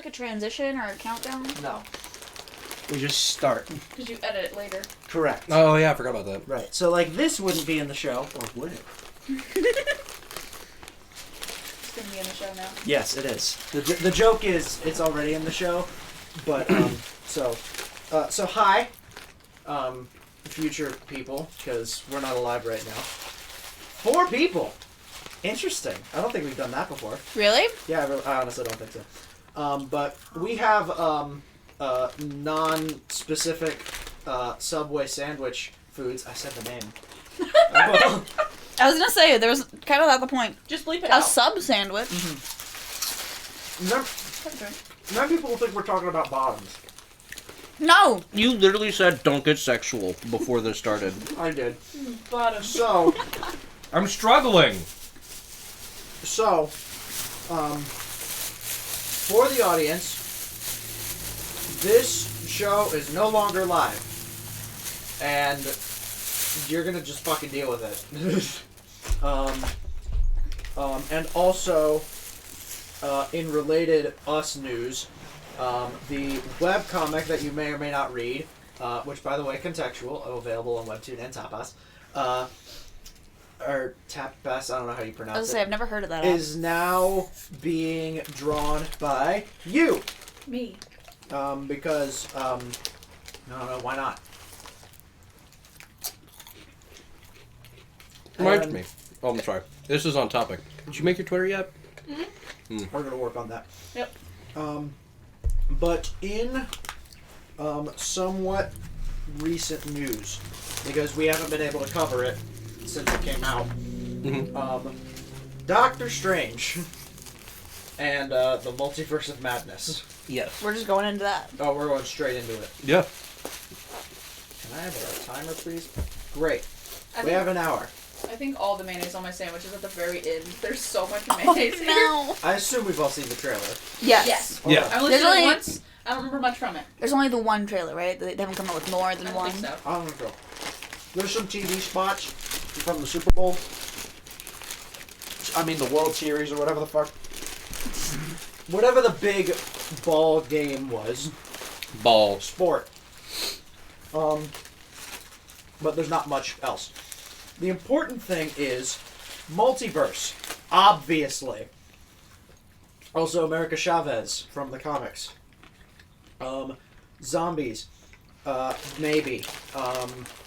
like a transition or a countdown? No. We just start. Because you edit it later. Correct. Oh, yeah, I forgot about that. Right. So, like, this wouldn't be in the show, or would it? It's going to be in the show now. Yes, it is. The joke is it's already in the show, but, so hi, future people, because we're not alive right now. 4 people! Interesting. I don't think we've done that before. Really? Yeah, I honestly don't think so. But we have, non-specific, Subway sandwich foods. I said the name. I was going to say, there was kind of at the point. Just bleep it A out. sub sandwich. Remember people will think we're talking about bottoms. No! You literally said don't get sexual before this started. I did. Bottom. So, I'm struggling. For the audience, this show is no longer live. And you're gonna just fucking deal with it. And also, in related us news, the webcomic that you may or may not read, which by the way, contextual, available on Webtoon and Tapas, or Tapas, I don't know how you pronounce it. I was going to say, I've never heard of that. Is now being drawn by you. Me. Because, I don't know, why not? Reminds And me. Oh, I'm sorry. This is on topic. Did you make your Twitter yet? We're going to work on that. Yep. But in somewhat recent news, because we haven't been able to cover it since it came out, Doctor Strange and the Multiverse of Madness. Yes. We're just going into that. Oh, we're going straight into it. Yeah. Can I have a timer, please? Great. I We think, have an hour. I think all the mayonnaise on my sandwich is at the very end. There's so much Oh, mayonnaise here. no. I assume we've all seen the trailer. Yes. Yes. Yeah. I only There's seen it only- once. I don't remember much from it. There's only the one trailer, right? They haven't come out with more I than don't one. think so. I don't know. There's some TV spots from the Super Bowl. I mean, the World Series or whatever the fuck. Whatever the big ball game was. Balls. Sport. But there's not much else. The important thing is multiverse. Obviously. Also, America Chavez from the comics. Zombies. Maybe.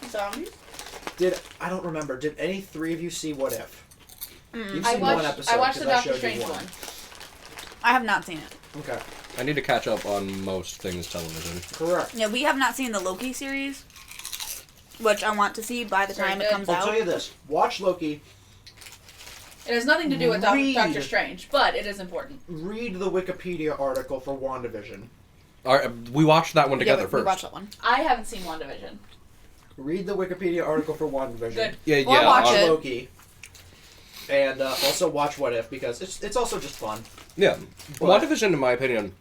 Zombies? I don't remember. Did any 3 of you see What If? You've I seen one watched. episode. I watched the 'cause I Doctor showed you Strange one. I have not seen it. Okay. I need to catch up on most things television. Correct. Yeah, we have not seen the Loki series, which I want to see by the Very time it good. comes I'll out. tell you this. Watch Loki. It has nothing to do with Read. Doctor Strange, but it is important. Read the Wikipedia article for WandaVision. All right, we watched that one Yeah, together we first. watched that one. I haven't seen WandaVision. Read the Wikipedia article for WandaVision. Good. Yeah, Or yeah. watch Watch it. Loki. And also watch What If, because it's also just fun. Yeah. But- WandaVision, in my opinion,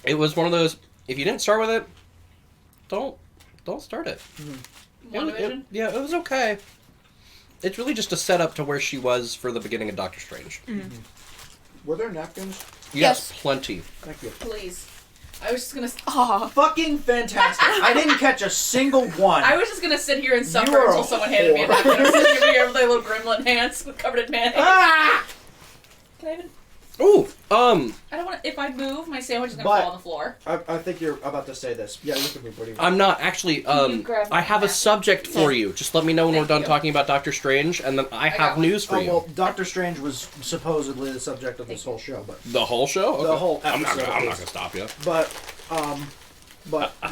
it was one of those. If you didn't start with it, don't start it. WandaVision? Yeah, it was okay. It's really just a setup to where she was for the beginning of Doctor Strange. Were there napkins? Yes, Yes. plenty. Thank you. Please. I was just gonna. Oh, Fucking fantastic. I didn't catch a single one. I was just gonna sit here and suffer You're a until someone handed me a whore. napkin. I was sitting over here with my little gremlin hands covered in mayonnaise. Ah! Can I even? Ooh, I don't want to. If I move, my sandwich is gonna But- fall on the floor. I think you're about to say this. Yeah, you can be pretty. I'm not actually. you grab I have a that? subject for you. Just let me know when we're Thank done you. talking about Doctor Strange, and then I got have one. news for Oh, you. well, Doctor Strange was supposedly the subject of this whole show, but The whole show? The whole I'm not episode gonna is- stop you. but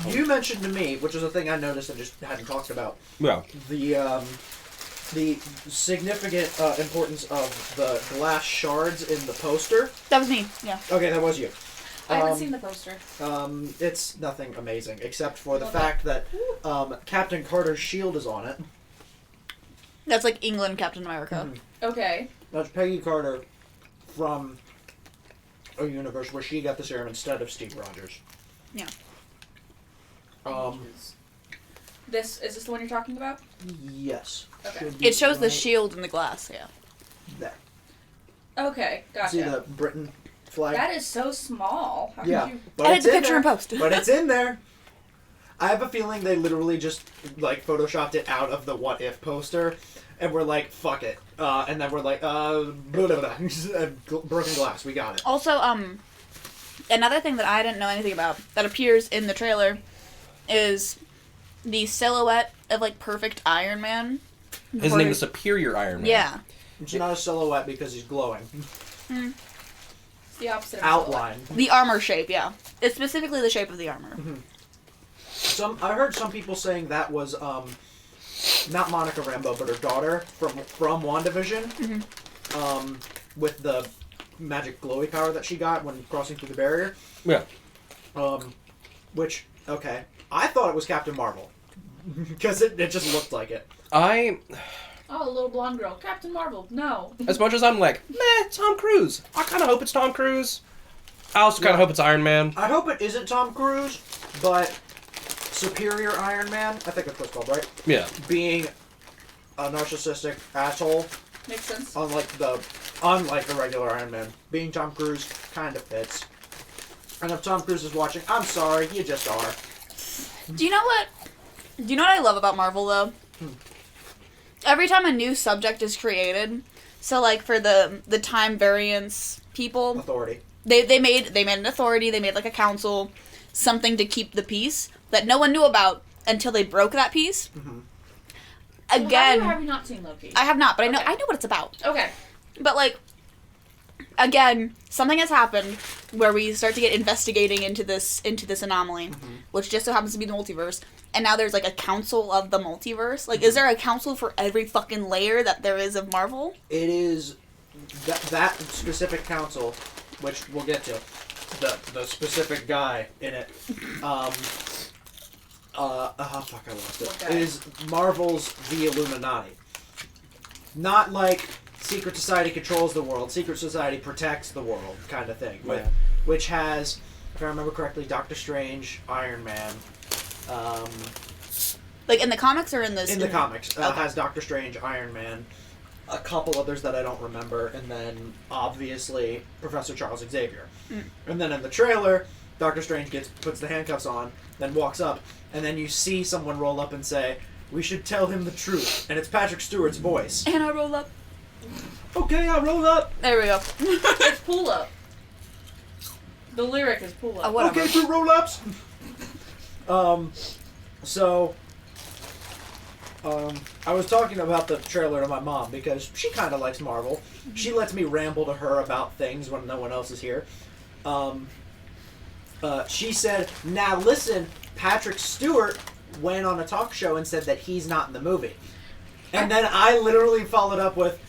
you mentioned to me, which is a thing I noticed and just hadn't talked about, Yeah. the significant importance of the glass shards in the poster. that was me. Yeah. Okay, that was you. I haven't Um, seen the poster. It's nothing amazing except for the Love fact that Captain Carter's shield is on it. That's like England Captain America. Okay. That's Peggy Carter from a universe where she got the serum instead of Steve Rogers. Yeah. This is this the one you're talking about? Yes. Okay. Should be It shows the right shield in the glass, yeah. there. Okay, gotcha. See the Britain flag. That is so small. How Yeah, could you... but Edit it's the in picture there. and post. But it's in there. I have a feeling they literally just like photoshopped it out of the What If poster, and we're like, fuck it, and then we're like, blah, blah, blah. Broken glass, we got it. Also, another thing that I didn't know anything about that appears in the trailer is the silhouette of like perfect Iron Man. His name is Superior Iron Man. Yeah. It's not a silhouette because he's glowing. It's the opposite of Outline. The armor shape, yeah. It's specifically the shape of the armor. I heard some people saying that was not Monica Rambeau, but her daughter from WandaVision, with the magic glowy power that she got when crossing through the barrier. Yeah. Which, okay, I thought it was Captain Marvel because it just looked like it. Oh, a little blonde girl. Captain Marvel. No. As much as I'm like, meh, Tom Cruise. I kind of hope it's Tom Cruise. I also kind of hope it's Iron Man. I hope it isn't Tom Cruise, but Superior Iron Man, I think that's what it's called, right? Yeah. Being a narcissistic asshole, Makes sense. unlike the regular Iron Man. Being Tom Cruise kind of fits. And if Tom Cruise is watching, I'm sorry, you just are. Do you know what I love about Marvel, though? Every time a new subject is created, so like for the time variance people, Authority. they made an authority, they made like a council, something to keep the peace that no one knew about until they broke that peace. Again, Have you not seen Loki? I have not, but Okay. I know what it's about. Okay. But like, again, something has happened where we start to get investigating into this anomaly, which just so happens to be the multiverse. And now there's like a council of the multiverse. Like, is there a council for every fucking layer that there is of Marvel? It is that specific council, which we'll get to. The specific guy in it. Fuck, I lost it. What guy? It is Marvel's The Illuminati. Not like Secret Society controls the world, Secret Society protects the world kind of thing. Yeah. Which has, if I remember correctly, Doctor Strange, Iron Man. Like in the comics or in this? In the comics, Okay. has Doctor Strange, Iron Man, a couple others that I don't remember, and then obviously Professor Charles Xavier. And then in the trailer, Doctor Strange puts the handcuffs on, then walks up, and then you see someone roll up and say, "We should tell him the truth," and it's Patrick Stewart's voice. And I roll up. Okay, I roll up. There we go. It's pull up. The lyric is pull up. Whatever. Okay, 2 roll-ups. I was talking about the trailer to my mom because she kind of likes Marvel. She lets me ramble to her about things when no one else is here. She said, "Now listen, Patrick Stewart went on a talk show and said that he's not in the movie." And then I literally followed up with,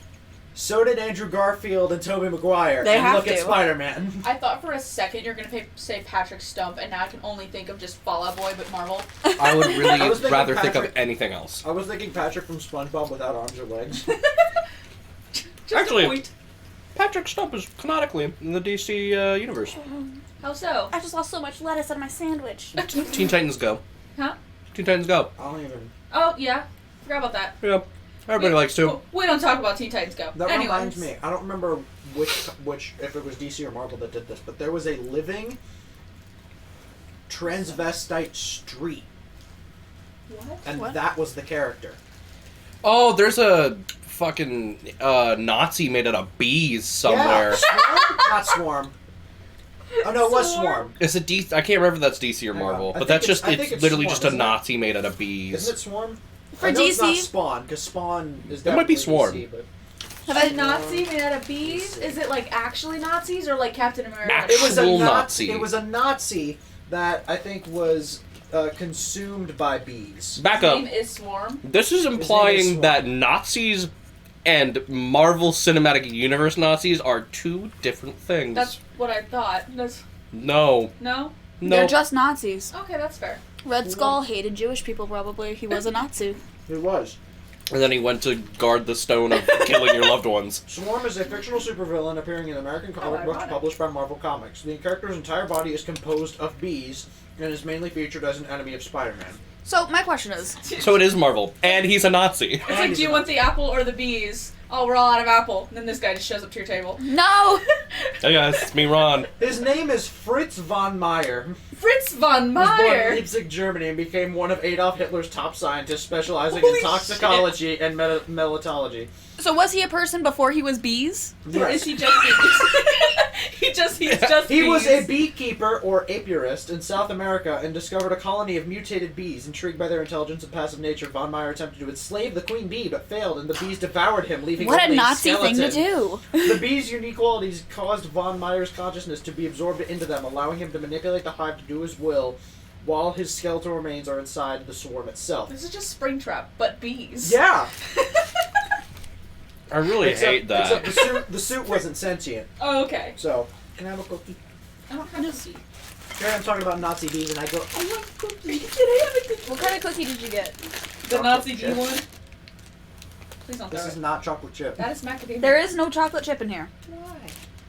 "So did Andrew Garfield and Tobey Maguire. They and have look at to. Spider-Man." I thought for a second you're gonna say Patrick Stump, and now I can only think of just Fall Out Boy, but Marvel. I would really I was thinking rather think of Patrick- anything else. I was thinking Patrick from SpongeBob without arms or legs. Just Actually- a point. Patrick Stump is canonically in the DC universe. How so? I just lost so much lettuce on my sandwich. Teen Titans Go. Huh? Teen Titans Go. I don't even... Oh yeah, forgot about that. Yeah. Everybody likes to. We don't talk about Teen Titans Go. That Anyways. reminds me, I don't remember which if it was DC or Marvel that did this, but there was a living transvestite street, What? and What? that was the character. Oh, there's a fucking Nazi made out of bees somewhere. Yeah, Swarm? Not Swarm. Oh no, it was Swarm? Swarm. Is it DC? I can't remember if that's DC or Hang on. Marvel, I but think that's it's- just, I think it's it's literally Swarm, just a isn't it? Nazi made out of bees. Isn't it Swarm? For I know it's not DC? Spawn, because Spawn is It might be definitely Swarm. DC, but Have A Nazi made out of bees? Is it like actually Nazis or like Captain America? Actual it was a Nazi. It was a Nazi that I think was consumed by bees. Back His up. name is Swarm. This is name is implying Swarm. that Nazis and Marvel Cinematic Universe Nazis are two different things. That's what I thought. That's No. no. No. They're just Nazis. Okay, that's fair. Red Skull hated Jewish people, probably. He was a Nazi. It was. And then he went to guard the stone of killing your loved ones. Swarm is a fictional supervillain appearing in American comic books ironic. published by Marvel Comics. The character's entire body is composed of bees and is mainly featured as an enemy of Spider-Man. So, my question is, So it is Marvel. And he's a Nazi. It's like, do you want the apple or the bees? oh, we're all out of apple. And then this guy just shows up to your table. No! Hey guys, it's me, Ron. His name is Fritz von Meyer. Fritz von He was born in Meyer! Leipzig, Germany, and became one of Adolf Hitler's top scientists, specializing Holy in toxicology and melitology. So was he a person before he was bees? Or is he just bees? He's just He bees. was a beekeeper or apiarist in South America and discovered a colony of mutated bees. Intrigued by their intelligence and passive nature, von Meyer attempted to enslave the queen bee, but failed, and the bees devoured him, leaving What a only Nazi skeleton. thing to do. The bees' unique qualities caused von Meyer's consciousness to be absorbed into them, allowing him to manipulate the hive to do his will, while his skeletal remains are inside the swarm itself. This is just Springtrap, but bees. Yeah! I really hate that. Except the suit wasn't sentient. Oh, okay. So, can I have a cookie? I don't have to see. Here I'm talking about Nazi bees, and I go, I want cookies. Can I have a cookie? What kind of cookie did you get? The Nazi bee chip. one? Please don't This throw is it. not chocolate chip. That is macadamia. There is no chocolate chip in here. Why?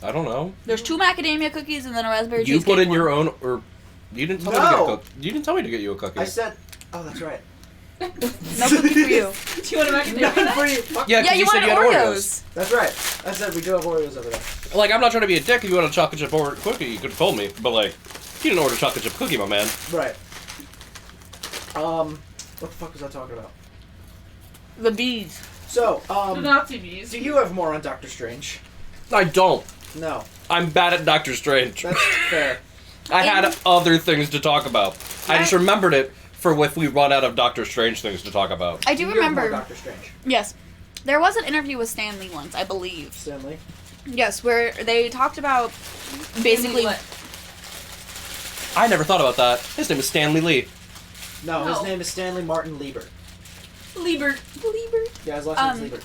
I don't know. There's 2 macadamia cookies and then a raspberry You cheesecake put in one. your own, or you didn't tell me to get a cookie. You didn't tell me to get you a cookie. I said, oh, that's right. No cookie for you. Do you want a macadamia Nothing nut? for you. Fuck. Yeah, Yeah, 'cause you said wanted had Oreos. That's right. I said we do have Oreos over there. Like, I'm not trying to be a dick. If you want a chocolate chip or cookie, you could have told me. But like, you didn't order a chocolate chip cookie, my man. Right. What the fuck was I talking about? The bees. So, The Nazi bees. do you have more on Doctor Strange? I don't. No. I'm bad at Doctor Strange. That's fair. I had other things to talk about. I just remembered it for if we run out of Doctor Strange things to talk about. I do You have more remember. Doctor Strange. Yes. There was an interview with Stan Lee once, I believe. Stanley. Yes, where they talked about basically. What? I never thought about that. His name is Stanley Lee. No, his No. name is Stanley Martin Liebert. Liebert. Yeah, his last name's Liebert.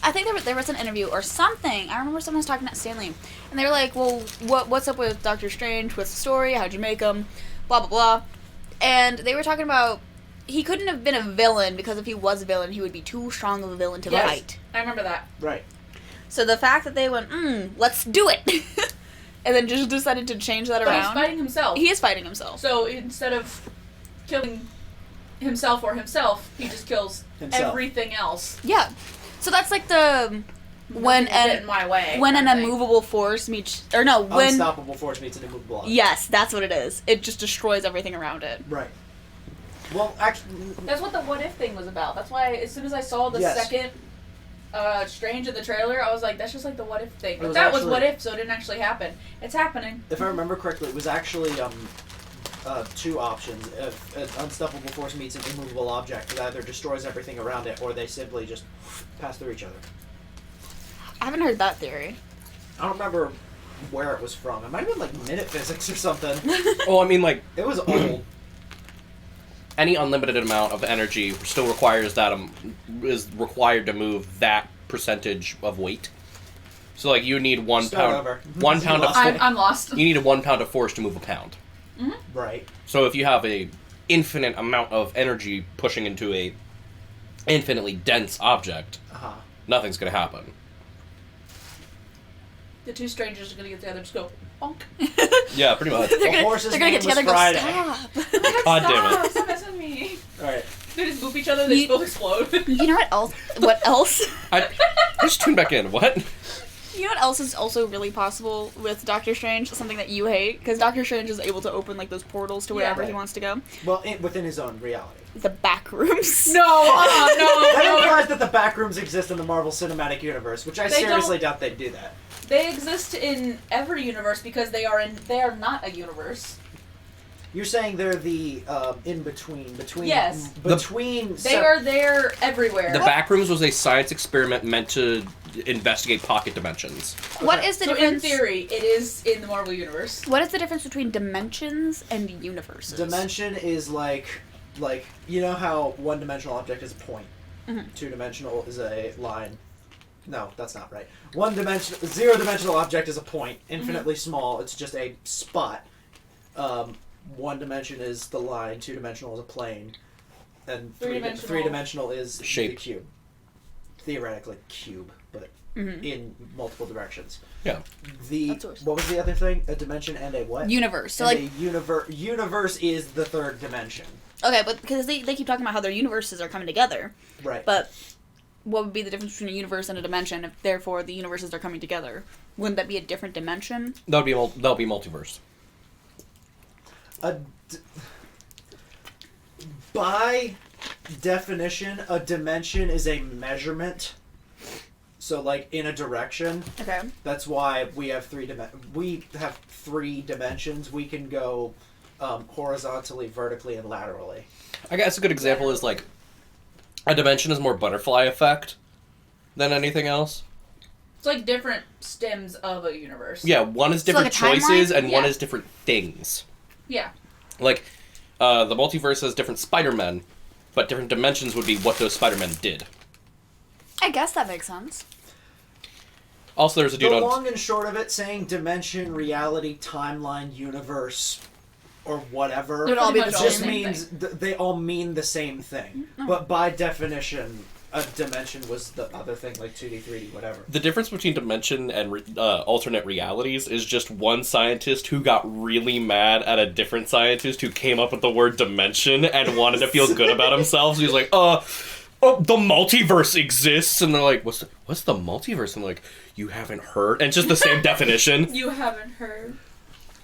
I think there was an interview or something. I remember someone was talking to Stan Lee, and they were like, "Well, what's up with Doctor Strange? What's the story? How'd you make him? Blah blah blah." And they were talking about he couldn't have been a villain because if he was a villain, he would be too strong of a villain to Yes. fight. I remember that. Right. So the fact that they went, let's do it, and then just decided to change that But he's around. fighting himself. He is fighting himself. So instead of killing himself or himself, he just kills Himself. everything else. Yeah. So that's like the when Nothing will get in my way. when an kind of thing. immovable force meets when Unstoppable force meets an immovable object. yes, that's what it is. It just destroys everything around it. Right. Well, actually, That's what the what if thing was about. That's why as soon as I saw the Yes. second Strange in the trailer, I was like, that's just like the what if thing. But was that was actually- what if, so it didn't actually happen. It's happening. if I remember correctly, it was actually 2 options. If an unstoppable force meets an immovable object, it either destroys everything around it, or they simply just pass through each other. I haven't heard that theory. I don't remember where it was from. It might have been like minute physics or something. Oh, I mean, like, It was old. any unlimited amount of energy still requires that is required to move that percentage of weight. So, like, you need 1 Start pound. over. 1 You pound of. lost I'm, I'm lost. You need a 1 pound of force to move a pound. Right. So if you have a infinite amount of energy pushing into a infinitely dense object, Uh-huh. nothing's gonna happen. The 2 strangers are gonna get together and just go, bonk. Yeah, pretty much. They're gonna, horse's they're gonna name get together and was go, Friday. stop. God damn it. Stop messing me. Alright. They just boop each other, they You- both explode. You know what else? What else? I just tune back in. What? You know what else is also really possible with Doctor Strange? Something that you hate? Because Doctor Strange is able to open like those portals to wherever Yeah. he wants to go. Well, within his own reality. The Backrooms. No, no, That no. implies that the Backrooms exist in the Marvel Cinematic Universe, which I They seriously doubt they'd do that. They exist in every universe because they are not a universe. You're saying they're the in-between, Yes. between... They are there everywhere. The Backrooms was a science experiment meant to investigate pocket dimensions. What Okay. is the so in difference? theory, it is in the Marvel universe. What is the difference between dimensions and universes? Dimension is like, you know how one-dimensional object is a point? Mhm. Two-dimensional is a line. No, that's not right. Zero-dimensional object is a point, infinitely small. It's just a spot. One dimension is the line. Two-dimensional is a plane, and Three-dimensional. three-dimensional is Shape. the cube. Theoretically, cube, but Mhm. in multiple directions. Yeah. The Outsourced. what was the other thing? A dimension and a what? Universe. So And like, a universe is the third dimension. okay, but because they keep talking about how their universes are coming together, Right. but what would be the difference between a universe and a dimension if therefore the universes are coming together? Wouldn't that be a different dimension? That'll be multiverse. By definition, a dimension is a measurement. So, like, in a direction. Okay. That's why we have three dimensions. We can go horizontally, vertically, and laterally. I guess a good example is, like, a dimension is more butterfly effect than anything else. It's like different stems of a universe. Yeah, one is different like a choices, timeline? and one Yeah. is different things. Yeah. Like, the multiverse has different Spider-Men, but different dimensions would be what those Spider-Men did. I guess that makes sense. Also, there's a dude The on... long and short of it, saying dimension, reality, timeline, universe, or whatever, It would all be Pretty the much just same. means they all mean the same thing. But by definition, a dimension was the other thing, like 2D, 3D, whatever. The difference between dimension and alternate realities is just one scientist who got really mad at a different scientist who came up with the word dimension and wanted to feel good about himself. So he's like, oh, the multiverse exists. And they're like, what's the multiverse? And I'm like, you haven't heard? And it's just the same definition. You haven't heard.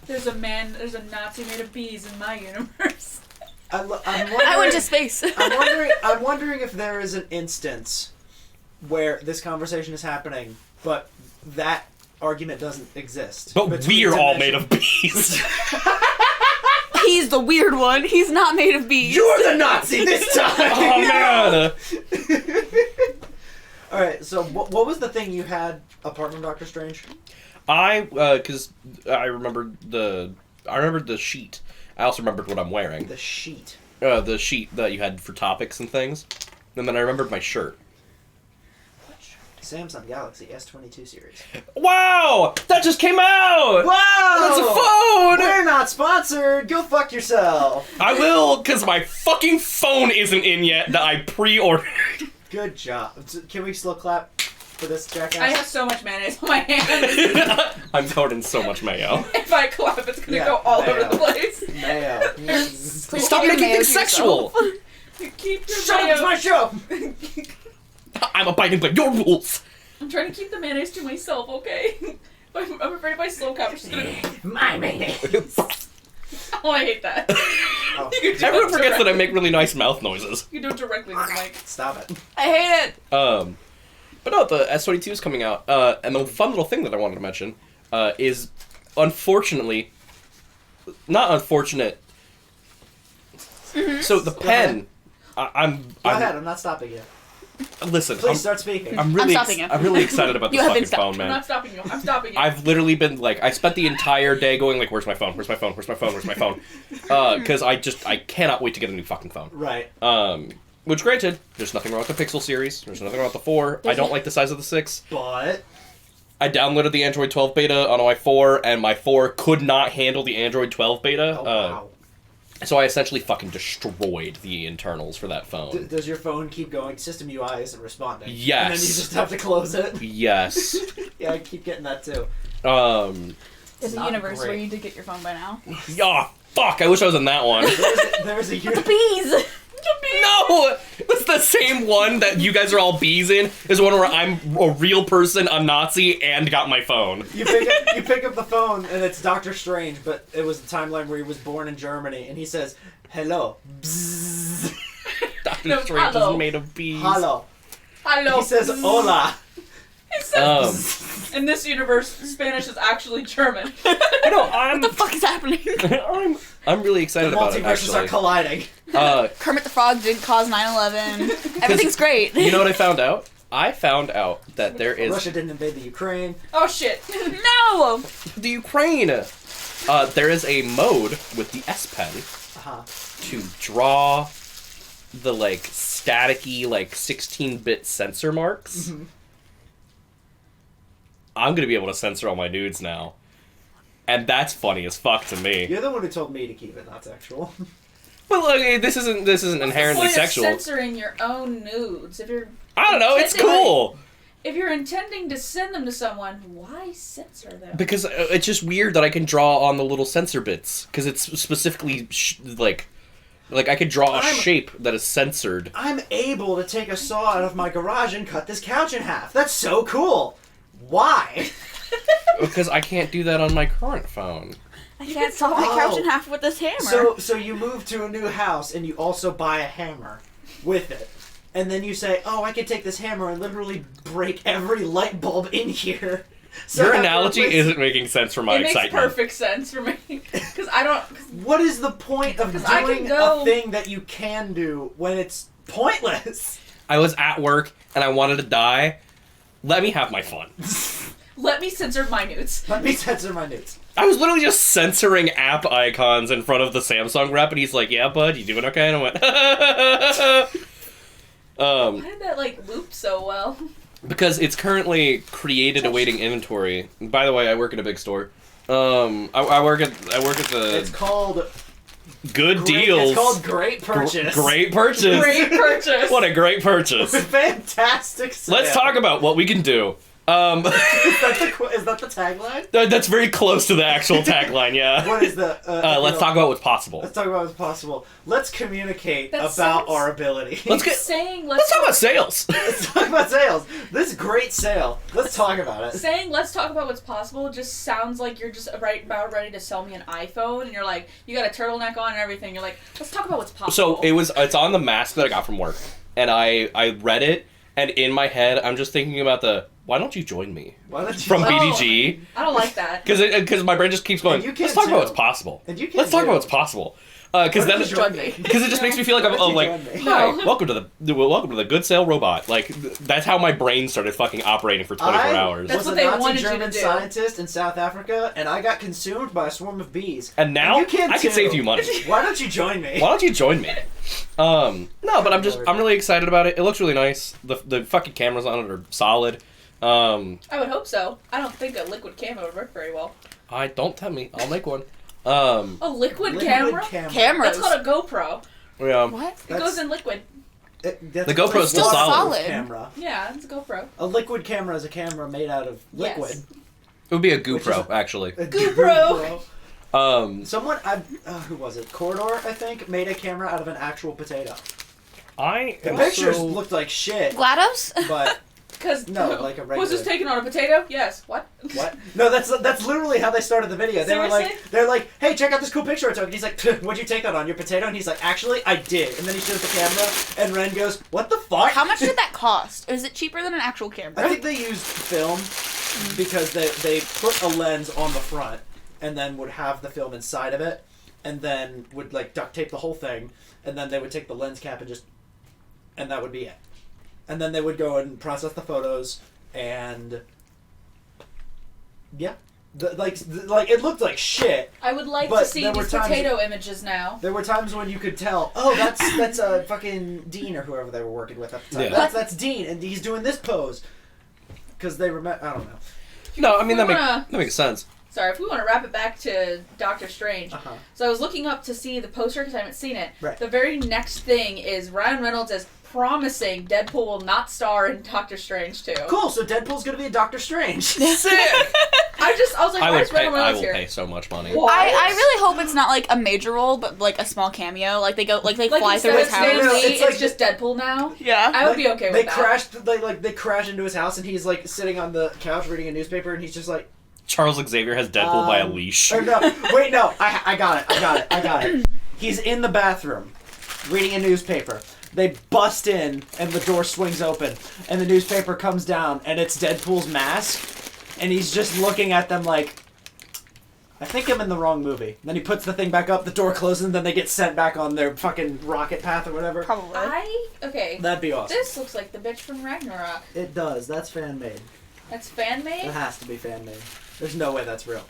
There's a Nazi made of bees in my universe. I'm wondering, I went to space. I'm wondering if there is an instance where this conversation is happening, but that argument doesn't exist. But between we're all made dimensions. of bees. He's the weird one. He's not made of bees. You're the Nazi this time! Oh, man! Alright, so what was the thing you had apart from Doctor Strange? Because I remembered the sheet. I also remembered what I'm wearing. The sheet. The sheet that you had for topics and things. And then I remembered my shirt. Samsung Galaxy S22 series. Wow! That just came out! Wow! That's a phone! We're not sponsored! Go fuck yourself! I will, because my fucking phone isn't in yet that I pre-ordered. Good job. Can we slow clap for this jackass? I have so much mayonnaise on my hands. I'm covered in so much mayo. If I clap, it's gonna Yeah, go all mayo. over the place. Mayo. Please Stop keep your making mayo things to sexual! Keep your Shut up, mayo. it's my show! I'm abiding by your rules! I'm trying to keep the mayonnaise to myself, okay? I'm afraid if I slow clap, it's just gonna. My mayonnaise! Oh, I hate that. Oh. You can do Everyone it forgets that I directly. make really nice mouth noises. You can do it directly to the mic. Stop it. I hate it. But no, the S22 is coming out, and the fun little thing that I wanted to mention is, unfortunately, not unfortunate. So the pen, I'm Go ahead, I'm not stopping you. listen. Please start speaking. I'm really, I'm stopping you. I'm really excited about You this have been fucking phone, stopped. man. I'm not stopping you. I'm stopping you. I've literally been like, I spent the entire day going like, where's my phone? Where's my phone? Where's my phone? Where's my phone? Because I cannot wait to get a new fucking phone. Right. Which granted, there's nothing wrong with the Pixel series. There's nothing wrong with the 4. I don't like the size of the 6. But... I downloaded the Android 12 beta on my 4, and my 4 could not handle the Android 12 beta. Oh, wow. So I essentially fucking destroyed the internals for that phone. Does your phone keep going, system UI isn't responding? Yes. And then you just have to close it? Yes. Yeah, I keep getting that too. There's a not universe great. where you did get your phone by now. Yeah, fuck, I wish I was in that one. There's a The bees! No! That's the same one that you guys are all bees in. Is one where I'm a real person, a Nazi, and got my phone. You pick up the phone and it's Doctor Strange, but it was the timeline where he was born in Germany, and he says, "Hello, bzzz, Doctor No, Strange hello. is made of bees. hello." Hello. He says, "Hola." He says, in this universe, Spanish is actually German. No, I'm What the fuck is happening? I'm really excited The about it, multiverses are actually. colliding. Kermit the Frog didn't cause 9/11. Everything's great. You know what I found out? I found out that there is Russia didn't invade the Ukraine. Oh shit. No! the Ukraine. There is a mode with the S Pen Uh-huh. to draw the like staticky like 16-bit sensor marks. Mhm. I'm gonna be able to censor all my nudes now, and that's funny as fuck to me. You're the one who told me to keep it not sexual. But look, this isn't inherently What's the point sexual. of censoring your own nudes? If you're I don't know. It's intending- cool If you're intending to send them to someone, why censor them? because it's just weird that I can draw on the little sensor bits because it's specifically like Like, I could draw a I'm- shape that is censored. I'm able to take a saw out of my garage and cut this couch in half. That's so cool. Why? Because I can't do that on my current phone. I can't saw my couch in half with this hammer. So you move to a new house and you also buy a hammer with it. And then you say, oh, I could take this hammer and literally break every light bulb in here. So Your I have to analogy replace- isn't making sense for my It makes excitement. perfect sense for me. Because I don't... What is the point of 'Cause I can doing go- a thing that you can do when it's pointless? I was at work and I wanted to die. Let me have my fun. Let me censor minutes. Let me censor my nudes. I was literally just censoring app icons in front of the Samsung rep, and he's like, "Yeah, bud, you doing okay?" And I went, Why did that, like, loop so well? because it's currently created awaiting inventory. And by the way, I work at a big store. I work at the It's called Good Deals. It's called Great Purchase. Great purchase. Great purchase. What a great purchase. Fantastic sale. Let's talk about what we can do. Is that the tagline? That's very close to the actual tagline, yeah. What is the? Let's talk about what's possible. Let's talk about what's possible. Let's communicate That about sounds- our ability. Let's get. Saying Let's talk about sales. Let's talk about sales. This great sale. Let's talk about it. Saying let's talk about what's possible just sounds like you're just about ready to sell me an iPhone, and you're like, you got a turtleneck on and everything. You're like, let's talk about what's possible. So it's on the mask that I got from work, and I read it, and in my head I'm just thinking about why don't you join me Why don't you from Oh. BDG? I don't like that. Because my brain just keeps going. And you can Let's talk too. about what's possible. And you can Let's talk too. about what's possible. Because Why then don't you join me? because it just makes me feel like I'm Why don't you like, join me? hi, No. welcome to the Good Sale Robot. Like that's how my brain started fucking operating for 24 hours. That's was what a they Nazi wanted you to German do. scientist in South Africa, and I got consumed by a swarm of bees. And now you can I can too. save you money. Why don't you join me? Why don't you join me? No, but I'm really excited about it. It looks really nice. The fucking cameras on it are solid. I would hope so. I don't think a liquid camera would work very well. Don't tempt me. I'll make one. A liquid camera? Cameras. That's called a GoPro. Yeah. What? It goes in liquid. The GoPro's still solid. Camera. Yeah, it's a GoPro. A liquid camera is a camera made out of liquid. Yes. It would be a Which is GoPro, actually. A GoPro. Someone, who was it? Corridor, I think, made a camera out of an actual potato. I The am pictures so- looked like shit, GLaDOS? but Because No, like a was this regular- taken on a potato? Yes. What? what? No, that's literally how they started the video. Seriously? They're like, hey, check out this cool picture I took. And he's like, what'd you take that on? Your potato? And he's like, actually, I did. And then he shows the camera, and Ren goes, what the fuck? How much did that cost? Is it cheaper than an actual camera? I think they used film because they put a lens on the front and then would have the film inside of it and then would like duct tape the whole thing and then they would take the lens cap and that would be it. And then they would go and process the photos and yeah. Like it looked like shit. I would like But to see there were these times- potato images now. There were times when you could tell, oh, that's a fucking Dean or whoever they were working with at the time. Yeah. That's Dean, and he's doing this pose. Because they remember, I don't know. No, I mean, We that wanna- makes sense. Sorry, if we want to wrap it back to Doctor Strange. Uh-huh. So I was looking up to see the poster because I haven't seen it. Right. The very next thing is Ryan Reynolds is promising Deadpool will not star in Doctor Strange 2. Cool, so Deadpool's gonna be a Doctor Strange. Sick! I was like, why is Ryan I Reynolds will here? pay so much money. What? I really hope it's not like a major role, but like a small cameo. Like they fly instead through of his Stan house. No, Lee, it's it's like- just Deadpool now. Yeah. I would be okay with that. They crash into his house and he's like sitting on the couch reading a newspaper and he's just like Charles Xavier has Deadpool by a leash. Or no, wait, no, I got it. He's in the bathroom reading a newspaper. They bust in and the door swings open and the newspaper comes down and it's Deadpool's mask and he's just looking at them like, I think I'm in the wrong movie. Then he puts the thing back up, the door closes, and then they get sent back on their fucking rocket path or whatever. Probably. Okay. That'd be awesome. This looks like the bitch from Ragnarok. It does. That's fan made. That's fan made? It has to be fan made. There's no way that's real.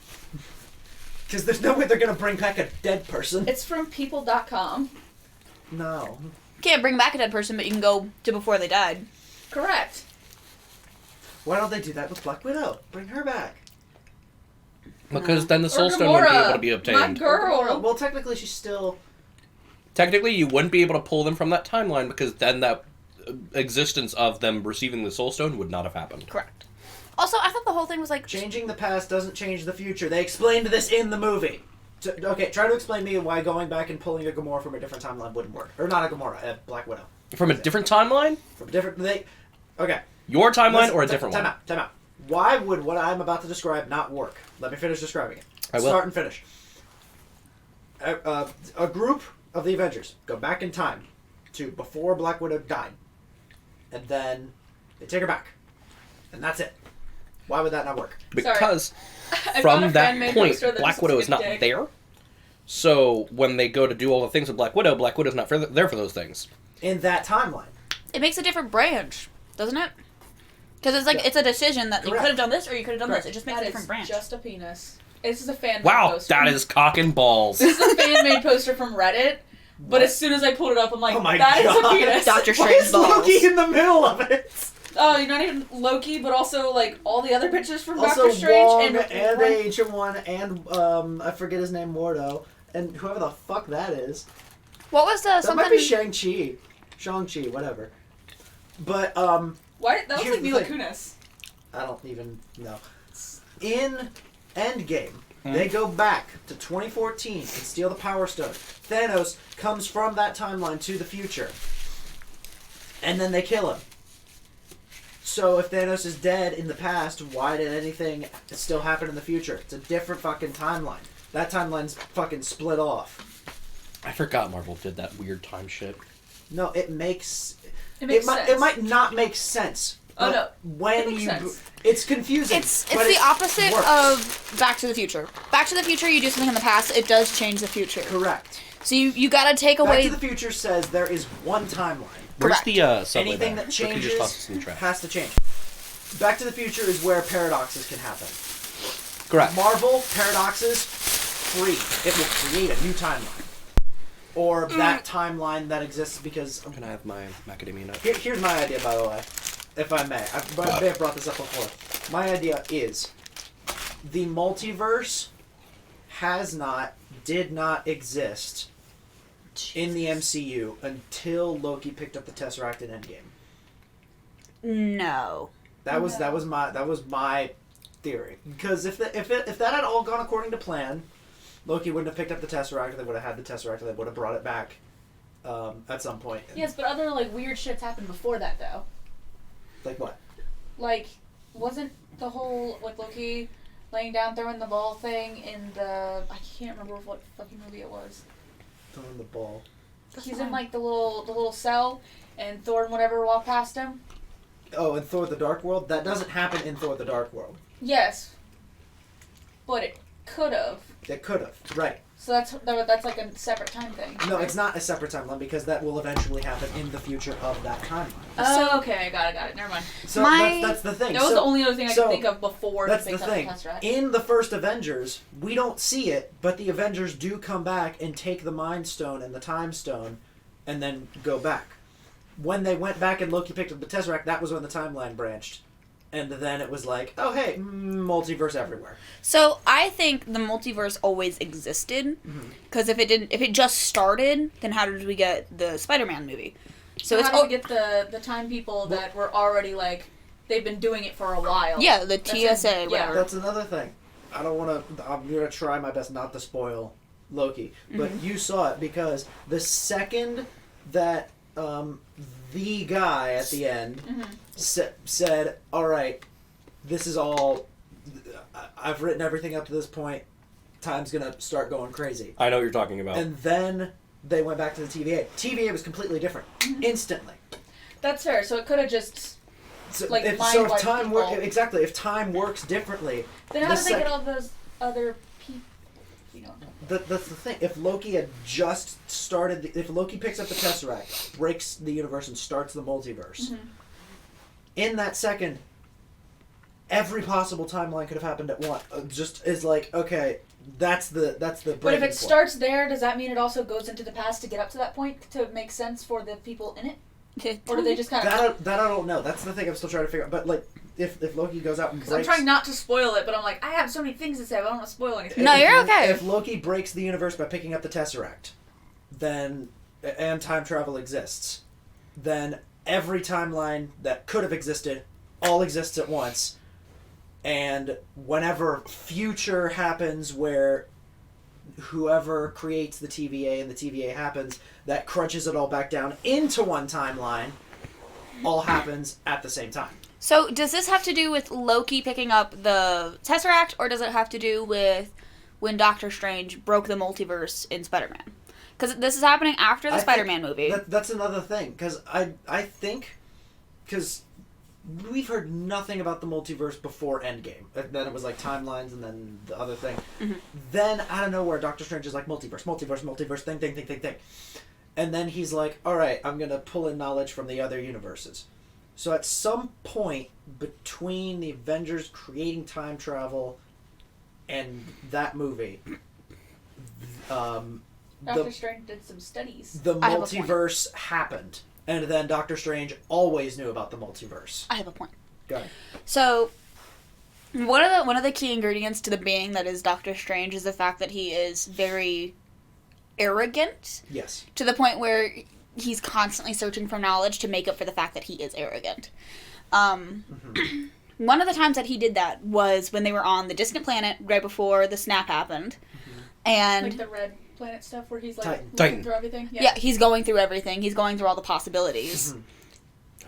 Because there's no way they're gonna bring back a dead person. It's from people.com. No. Can't bring back a dead person, but you can go to before they died. Correct. Why don't they do that with Black Widow? Bring her back. Because then the Or Soul Stone wouldn't be Gamora, able to be My obtained. girl. Well, technically, she's still. Technically, you wouldn't be able to pull them from that timeline because then that existence of them receiving the Soul Stone would not have happened. Correct. Also, I thought the whole thing was like Changing the past doesn't change the future. They explained this in the movie. Okay, try to explain to me why going back and pulling a Gamora from a different timeline wouldn't work. Or not a Gamora, a Black Widow. From a different timeline? From a different... Okay. Your timeline Listen, or a different one? Time out. Why would what I'm about to describe not work? Let me finish describing it. I will. Start and finish. A group of the Avengers go back in time to before Black Widow died. And then they take her back. And that's it. Why would that not work? Because I found from a that fan-made point, poster that Black just Widow took is a not dick. there. So when they go to do all the things with Black Widow's not there for those things. In that timeline. It makes a different branch, doesn't it? Because it's like Yeah. it's a decision that you Correct. could have done this or you could have done Correct. this. It just makes That a different is branch. just a penis. This is a fan-made Wow, poster. that is cock and balls. This is a fan-made poster from Reddit. But as soon as I pulled it up, I'm like, Oh my that is God. a penis. Dr. Why Strange is balls. Loki in the middle of it? Oh, you're not even Loki, but also like all the other pictures from Also, Doctor Strange Wong and Ren- Agent One and I forget his name, Mordo, and whoever the fuck that is. What was the That something? might be Shang-Chi, whatever. But What? That looks Here's like the Mila thing. Kunis. I don't even know. In Endgame, they go back to 2014 and steal the Power Stone. Thanos comes from that timeline to the future, and then they kill him. So if Thanos is dead in the past, why did anything still happen in the future? It's a different fucking timeline. That timeline's fucking split off. I forgot Marvel did that weird time shit. No, it makes... It makes sense. It might not make sense. Oh, but no. When It makes you... sense. It's confusing. It's but the it opposite works. of Back to the Future. Back to the Future, you do something in the past, it does change the future. Correct. So you gotta take Back away. to the Future says there is one timeline. Where's Correct. the subway Anything bag? that Look who just tossed changes us in the trash. has to change. Back to the Future is where paradoxes can happen. Correct. Marvel, paradoxes, free. It will create a new timeline. Or that timeline that exists because... Can I have my macadamia nut? Here's my idea, by the way. If I may. I may have brought this up before. My idea is the multiverse did not exist in the MCU until Loki picked up the Tesseract in Endgame. No. That was my theory. Because if that had all gone according to plan, Loki wouldn't have picked up the Tesseract. They would have had the Tesseract. They would have brought it back at some point. Yes, but other like weird shits happened before that though. Like what? Like, wasn't the whole like Loki laying down throwing the ball thing in the I can't remember what fucking movie it was. Throwing the ball. He's in like the little cell and Thor and whatever walk past him. Oh, in Thor: The Dark World? That doesn't happen in Thor: The Dark World. Yes. But it could have. It could have. Right. So that's like a separate time thing. No, right? it's not a separate timeline because that will eventually happen in the future of that timeline. Oh, okay, got it. Never mind. So My- that's the thing. That was So- the only other thing I so could think of before That's he the picked up thing. the Tesseract. In the first Avengers, we don't see it, but the Avengers do come back and take the Mind Stone and the Time Stone and then go back. When they went back and Loki picked up the Tesseract, that was when the timeline branched. And then it was like, oh hey, multiverse everywhere. So I think the multiverse always existed. Because if it just started, then how did we get the Spider-Man movie? So it's how do we get the time people that were already like they've been doing it for a while? yeah, the That's TSA, whatever. That's another thing. I'm gonna try my best not to spoil Loki, but you saw it because the second that the guy at the end said, "All right, this is all. I've written everything up to this point. Time's gonna start going crazy." I know what you're talking about. And then they went back to the TVA. TVA was completely different instantly. That's fair. So it could have just So Like if mind-wiped time people. exactly, if time works differently, then how the did they sec- get all those other people? You don't know. That's the thing. If Loki had just started, if Loki picks up the Tesseract, breaks the universe, and starts the multiverse, in that second, every possible timeline could have happened at once. Just is like, okay, that's the. But if breaking it point. starts there, does that mean it also goes into the past to get up to that point to make sense for the people in it? Or do they just kind of? that I don't know. That's the thing I'm still trying to figure out. But like, if Loki goes out and breaks, I'm trying not to spoil it, but I'm like, I have so many things to say, but I don't want to spoil anything. No, you're okay. If Loki breaks the universe by picking up the Tesseract, then and time travel exists, then every timeline that could have existed all exists at once, and whenever future happens where whoever creates the TVA and the TVA happens, that crunches it all back down into one timeline, all happens at the same time. So does this have to do with Loki picking up the Tesseract, or does it have to do with when Doctor Strange broke the multiverse in Spider-Man? Because this is happening after the Spider-Man movie. That's another thing, because I think, because we've heard nothing about the multiverse before Endgame. And then it was like timelines and then the other thing. Mm-hmm. Then out of nowhere, Doctor Strange is like multiverse, thing. And then he's like, alright, I'm going to pull in knowledge from the other universes. So at some point between the Avengers creating time travel and that movie, Doctor Strange did some studies. the multiverse happened. And then Doctor Strange always knew about the multiverse. I have a point. Go ahead. So, one of the key ingredients to the being that is Doctor Strange is the fact that he is very arrogant. Yes. To the point where he's constantly searching for knowledge to make up for the fact that he is arrogant. One of the times that he did that was when they were on the distant planet right before the snap happened. And Like the red planet stuff where he's like Titan. looking through everything. yeah, he's going through everything. He's going through all the possibilities.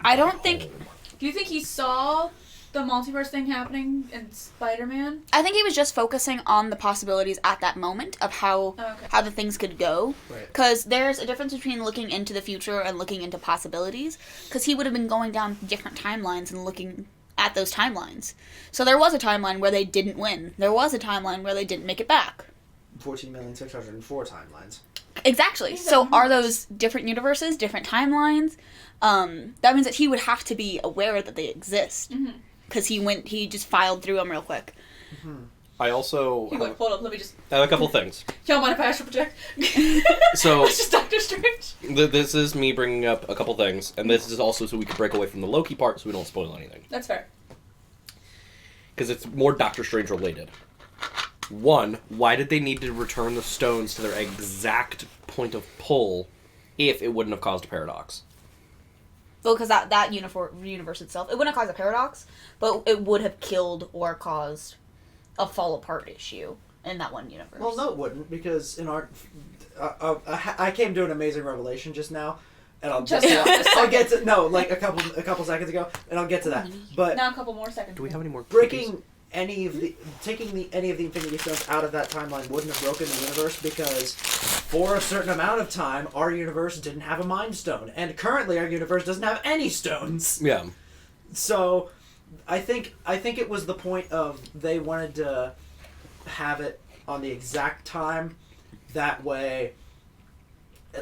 I don't think... Do you think he saw the multiverse thing happening in Spider-Man? I think he was just focusing on the possibilities at that moment of how the things could go. Right. Because there's a difference between looking into the future and looking into possibilities. Because he would have been going down different timelines and looking at those timelines. So there was a timeline where they didn't win. There was a timeline where they didn't make it back. 14,604 timelines. Exactly. So are those different universes, different timelines? That means that he would have to be aware that they exist. Because he just filed through them real quick. I also He went, hold up, let me just... have a couple things. Y'all mind if I astral project? So It's just Doctor Strange. This is me bringing up a couple things, and this is also so we can break away from the Loki part so we don't spoil anything. That's fair. Because it's more Doctor Strange related. One, why did they need to return the stones to their exact point of pull if it wouldn't have caused a paradox? Well, because that universe itself, it wouldn't have caused a paradox, but it would have killed or caused a fall apart issue in that one universe. Well, no, it wouldn't, because in our... I came to an amazing revelation just now, and I'll get to... No, like a couple seconds ago, and I'll get to that. But Now a couple more seconds. Do we have any more taking any of the Infinity Stones out of that timeline wouldn't have broken the universe, because for a certain amount of time, our universe didn't have a Mind Stone, and currently our universe doesn't have any stones. Yeah. So, I think it was the point of they wanted to have it on the exact time. That way,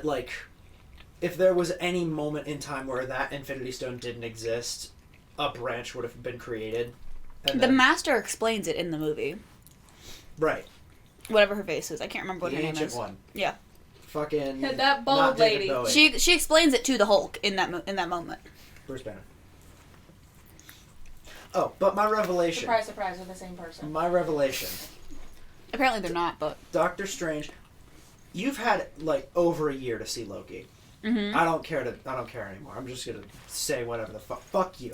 like, if there was any moment in time where that Infinity Stone didn't exist, a branch would have been created. And the Master explains it in the movie. Right. Whatever her face is. I can't remember what The her name ancient is. one. Yeah. Fucking... That bald not David lady. Bowie. She explains it to the Hulk in that moment. Bruce Banner. Oh, but my revelation. Surprise, surprise, we're the same person. My revelation. Apparently they're not, but... Doctor Strange, you've had like over a year to see Loki. I don't care anymore. I'm just gonna say whatever the fuck. Fuck you.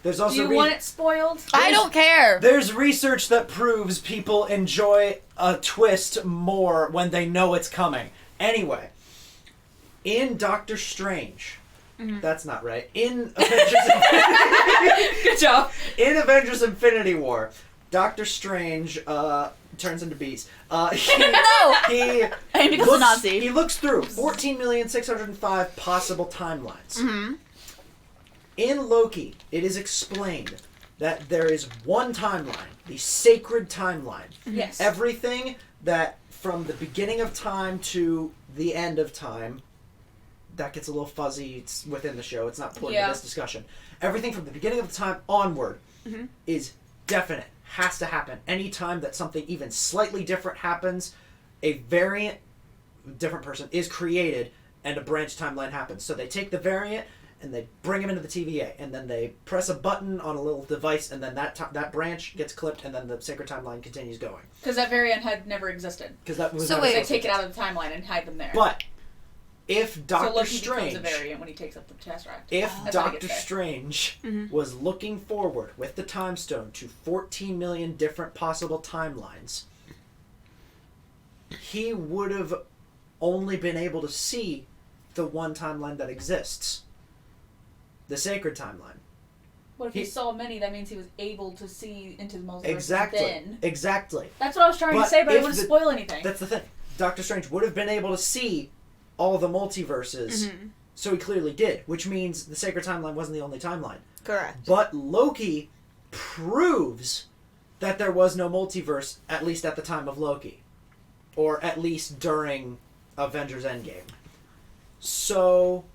There's also Do you want it spoiled? I don't care! There's research that proves people enjoy a twist more when they know it's coming. Anyway, in Doctor Strange, that's not right. In Avengers, Good job. in Avengers Infinity War, Doctor Strange turns into bees. No! He And becomes a Nazi. He looks through 14,605 possible timelines. In Loki, it is explained that there is one timeline, the sacred timeline. Yes. Everything that from the beginning of time to the end of time, that gets a little fuzzy. It's within the show. It's not put into this discussion. Everything from the beginning of the time onward is definite. Has to happen. Anytime that something even slightly different happens, a variant, different person, is created and a branch timeline happens. So they take the variant and they bring him into the TVA, and then they press a button on a little device, and then that branch gets clipped, and then the sacred timeline continues going. Because that variant had never existed. Because that was So never wait, They supposed to take it exist. out of the timeline and hide them there. But if so Doctor Loki Strange, becomes a variant when he takes up the Tesseract. if That's how he Doctor gets there. Strange was looking forward with the Time Stone to 14 million different possible timelines, he would have only been able to see the one timeline that exists. The sacred timeline. What if he saw many? That means he was able to see into the multiverse. Exactly. Then. Exactly. That's what I was trying to say, but I wouldn't spoil anything. That's the thing. Doctor Strange would have been able to see all the multiverses, so he clearly did, which means the sacred timeline wasn't the only timeline. Correct. But Loki proves that there was no multiverse, at least at the time of Loki. Or at least during Avengers Endgame. So...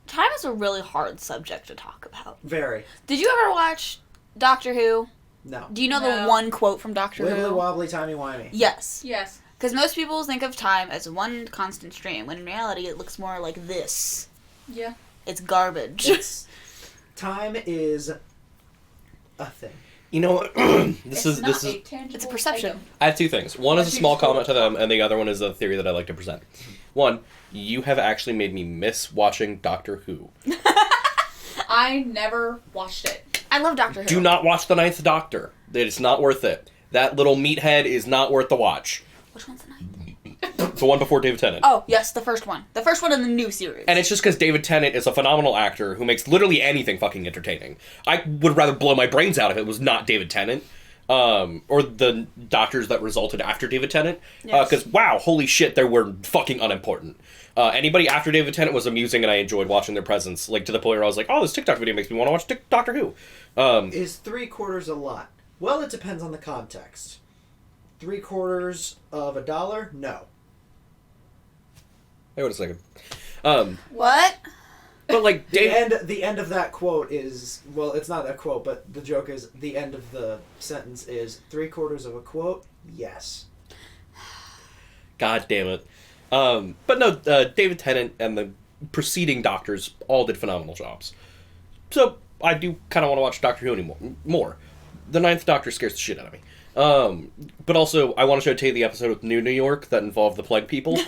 Time is a really hard subject to talk about. Very. Did you ever watch Doctor Who? No. Do you know the one quote from Doctor Wibbly Who? wobbly, timey-wimey. Yes. Yes. Because most people think of time as one constant stream, when in reality it looks more like this. Yeah. It's garbage. Time is a thing. You know what? It's a perception. Item. I have two things. One is a small comment to them, and the other one is a theory that I like to present. One, you have actually made me miss watching Doctor Who. I never watched it. I love Doctor Who. Do not watch The Ninth Doctor. It's not worth it. That little meathead is not worth the watch. Which one's the ninth? The one before David Tennant. Oh, yes, the first one. The first one in the new series. And it's just because David Tennant is a phenomenal actor who makes literally anything fucking entertaining. I would rather blow my brains out if it was not David Tennant. Or the doctors that resulted after David Tennant. Because, wow, holy shit, they were fucking unimportant. Anybody after David Tennant was amusing, and I enjoyed watching their presence. Like, to the point where I was like, oh, this TikTok video makes me want to watch Doctor Who. Is 3/4 a lot? Well, it depends on the context. 3/4 of $1? No. Wait a second. What? But, like, The end of that quote is... Well, it's not a quote, but the joke is... The end of the sentence is 3/4 of a quote? Yes. God damn it. But no, David Tennant and the preceding doctors all did phenomenal jobs. So, I do kind of want to watch Doctor Who more. The Ninth Doctor scares the shit out of me. But also, I want to show Tay the episode with New York that involved the plague people.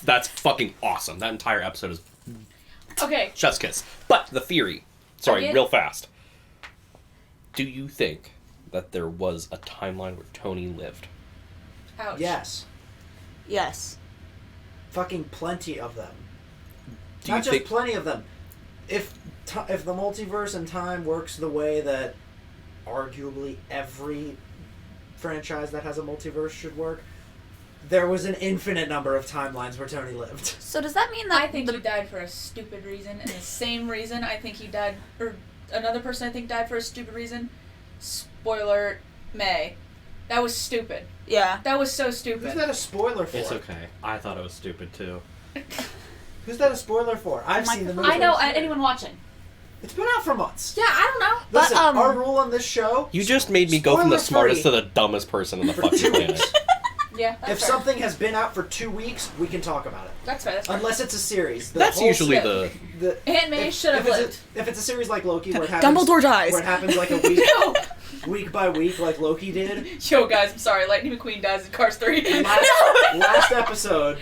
That's fucking awesome. That entire episode is Okay. chef's kiss. But the theory, real fast. Do you think that there was a timeline where Tony lived? Ouch. Yes. Yes. Fucking plenty of them. Do you Not just think... plenty of them. If the multiverse and time works the way that arguably every franchise that has a multiverse should work, there was an infinite number of timelines where Tony lived. So does that mean that I think he died for a stupid reason, and the same reason I think he died, or another person I think died for a stupid reason. Spoiler, May. That was stupid. Yeah. That was so stupid. Who's that a spoiler for? It's okay. I thought it was stupid, too. Who's that a spoiler for? I've seen the movie. I know, anyone watching. It's been out for months. Yeah, I don't know. Listen, But, our rule on this show... You just made me go from the Spoiler-free. smartest to the dumbest person on the For fucking 2 planet. weeks. Yeah, that's If fair. something has been out for 2 weeks, we can talk about it. That's fair, that's fair. Unless it's a series. The That's whole usually se- the... Aunt May if- should have if it's a- lived. If it's a series like Loki, where it happens... Dumbledore dies. Where it happens like a week... No! week by week, like Loki did. Yo, guys, I'm sorry. Lightning McQueen dies in Cars 3. Last episode,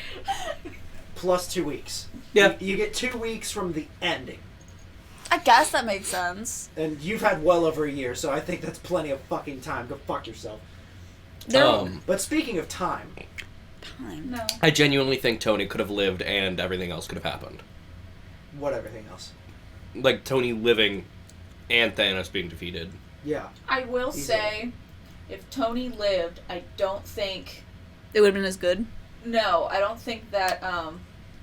plus 2 weeks. Yeah. You get 2 weeks from the ending. I guess that makes sense. And you've had well over a year, so I think that's plenty of fucking time. Go fuck yourself. But speaking of time... Time. No. I genuinely think Tony could have lived and everything else could have happened. What everything else? Like, Tony living and Thanos being defeated. Yeah. I will Easily. say, if Tony lived, I don't think... It would have been as good. No, I don't think that,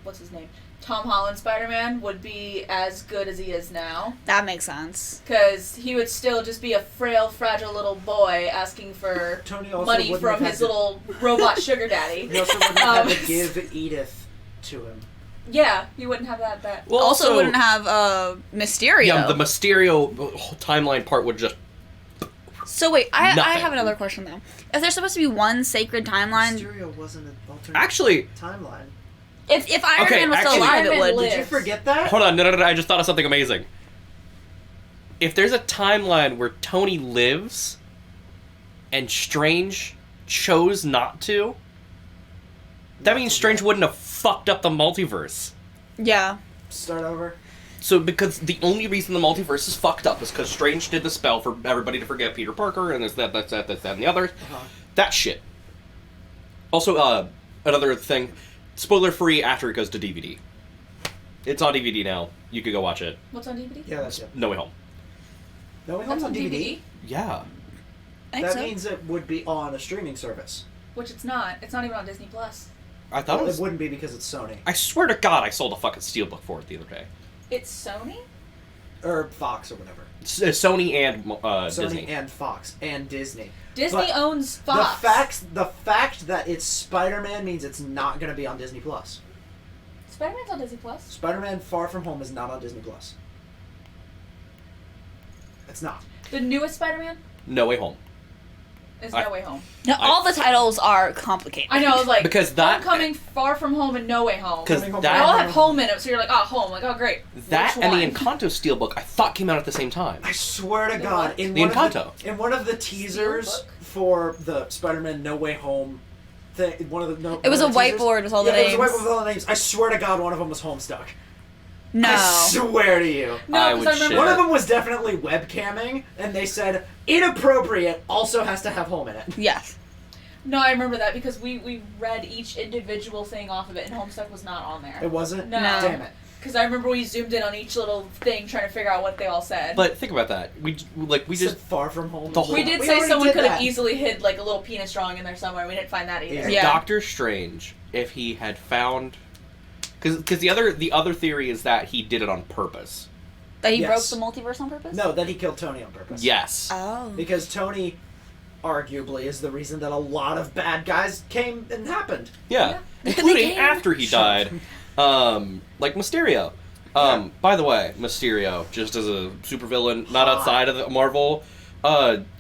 what's his name? Tom Holland Spider-Man would be as good as he is now. That makes sense. Because he would still just be a frail, fragile little boy asking for Tony also money wouldn't from have his had little robot sugar daddy. He also wouldn't have had to give Edith to him. Yeah, he wouldn't have that. Well, Also wouldn't have Mysterio. Yeah, the Mysterio timeline part would just... So wait, I Nothing. have another question though. Is there supposed to be one sacred timeline? Mysterio wasn't an alternate Actually... timeline. If Iron Okay, Man was still actually- alive, Iron it Man would. lived. Did you forget that? Hold on, no, I just thought of something amazing. If there's a timeline where Tony lives and Strange chose not to, that means Strange wouldn't have fucked up the multiverse. Yeah. Start over. So, because the only reason the multiverse is fucked up is because Strange did the spell for everybody to forget Peter Parker, and there's that, and the other. Uh-huh. That shit. Also, another thing, spoiler-free after it goes to DVD. It's on DVD now. You could go watch it. What's on DVD? Yeah, that's it. No Way Home. No Way Home's That's on DVD? Yeah. I think That so. means it would be on a streaming service. Which it's not. It's not even on Disney Plus. I thought Well, it was... it wouldn't be because it's Sony. I swear to God, I sold a fucking steelbook for it the other day. It's Sony? Or Fox or whatever. Sony and Sony Disney. and Fox and Disney. Disney But owns Fox. The fact that it's Spider-Man means it's not going to be on Disney Plus. Spider-Man's on Disney Plus. Spider-Man Far From Home is not on Disney Plus. It's not. The newest Spider-Man No Way Home. is I- No Way Home. Now, all the titles are complicated. I know, like Because that... Homecoming, Far From Home, and No Way Home. 'Cause Coming Home They that- all have home in it, so you're like, oh, home. Like, oh, great. That Which and the one? Encanto steelbook I thought came out at the same time. I swear to The God, what? in The one of Encanto. in one of the teasers Steelbook? for the Spider-Man No Way Home thing, one of the no, It was one a of the teasers- whiteboard with all the yeah, it was a names. whiteboard with all the names. I swear to God, one of them was Homestuck. No. I swear to you. No, I because would I remember. shit. One of them was definitely webcamming, and they said inappropriate also has to have home in it. Yes. No, I remember that because we read each individual thing off of it, and Homestuck was not on there. It wasn't? No. Damn it. Because I remember we zoomed in on each little thing trying to figure out what they all said. But think about that. We Said just... Far From Home. The whole- we did We say already someone did could have that. easily hid like a little penis drawing in there somewhere. We didn't find that either. Yeah. Doctor Strange, if he had found... Because the other theory is that he did it on purpose. That he Yes. broke the multiverse on purpose? No, that he killed Tony on purpose. Yes. Oh. Because Tony, arguably, is the reason that a lot of bad guys came and happened. Yeah. They Including came. after he died. Like Mysterio. By the way, Mysterio, just as a supervillain, not Hot. outside of the Marvel,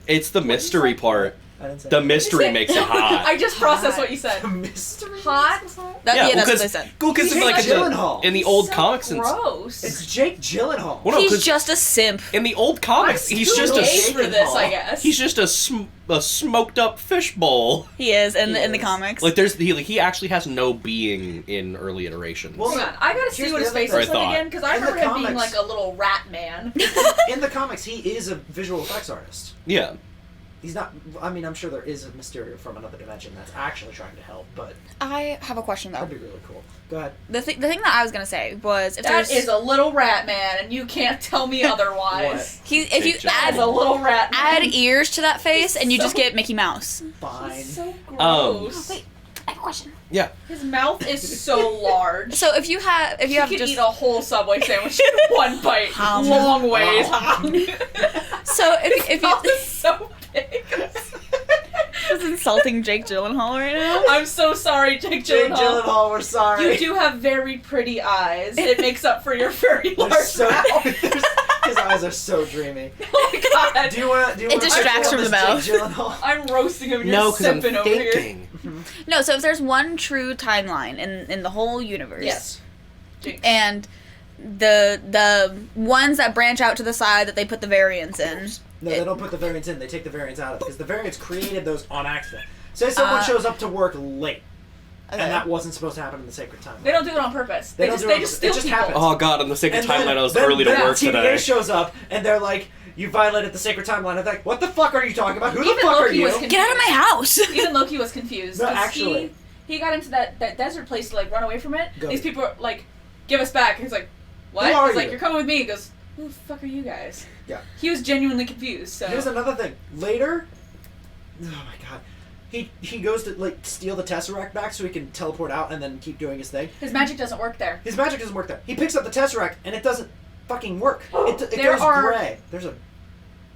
it's the mystery part. I didn't say The that. mystery makes it hot. I just processed what you said. The mystery. Hot? That, yeah, that's because, what I said. because Jake like Gyllenhaal. in the old So comics and gross. It's Jake Gyllenhaal. Well, no, He's 'cause just a simp. in the old comics, I'm he's too just a gay for this, I Gyllenhaal. guess. he's just a smoked up fishbowl. He is in He the is. comics. Like he actually has no being in early iterations. Well, Hang on, I gotta see Here's what the his other face thing. looks like I thought. again because I In the remember him being comics- like a little rat man. in the comics, he is a visual effects artist. Yeah. He's not. I mean, I'm sure there is a Mysterio from another dimension that's actually trying to help, but I have a question though. that'd be really cool. Go ahead. The thing that I was gonna say was if That there's is a little rat man, and you can't tell me otherwise. if you Jake That is a add little rat man. ears to that face and you just So- get Mickey Mouse. Fine. He's so Um, gross. Wait, I have a question. Yeah. His mouth is so large. So if you have You just could eat a whole Subway sandwich in one bite, long ways. so if Mouth you is so big. is insulting Jake Gyllenhaal right now. I'm so sorry, Jake Jake Gyllenhaal. Gyllenhaal, we're sorry. You do have very pretty eyes. It makes up for your very They're large so, mouth. his eyes are so dreamy. Oh my god. Do you want to? It distracts from the mouth. Jake Gyllenhaal? I'm roasting him. You're No, because I'm sipping over here. thinking. No, so if there's one true timeline in the whole universe, Yes. Jinx. and the ones that branch out to the side that they put the variants in. No, they don't put the variants in. They take the variants out of it because the variants created those on accident. Say someone shows up to work late, Okay. and that wasn't supposed to happen in the sacred timeline. They don't do it on purpose. They don't just do they it just on steal purpose. It just people. happens. Oh god, on the sacred And then- timeline, I was then- early to then work TVA today. shows up, and they're like, "You violated the sacred timeline." I'm like, "What the fuck are you talking about? Who the Even fuck are Loki you?" was confused. Get out of my house! Even Loki was confused. No, 'cause actually. He got into that desert place to like run away from it. Go. These people are like, give us back. And he's like, what? Who are He's like, you? you're coming with me. He goes, who the fuck are you guys? Yeah. He was genuinely confused. So Here's another thing. Later, oh my god, he goes to like steal the Tesseract back so he can teleport out and then keep doing his thing. his magic doesn't work there. His magic doesn't work there. He picks up the Tesseract and it doesn't fucking work. It There goes are- gray. There's a.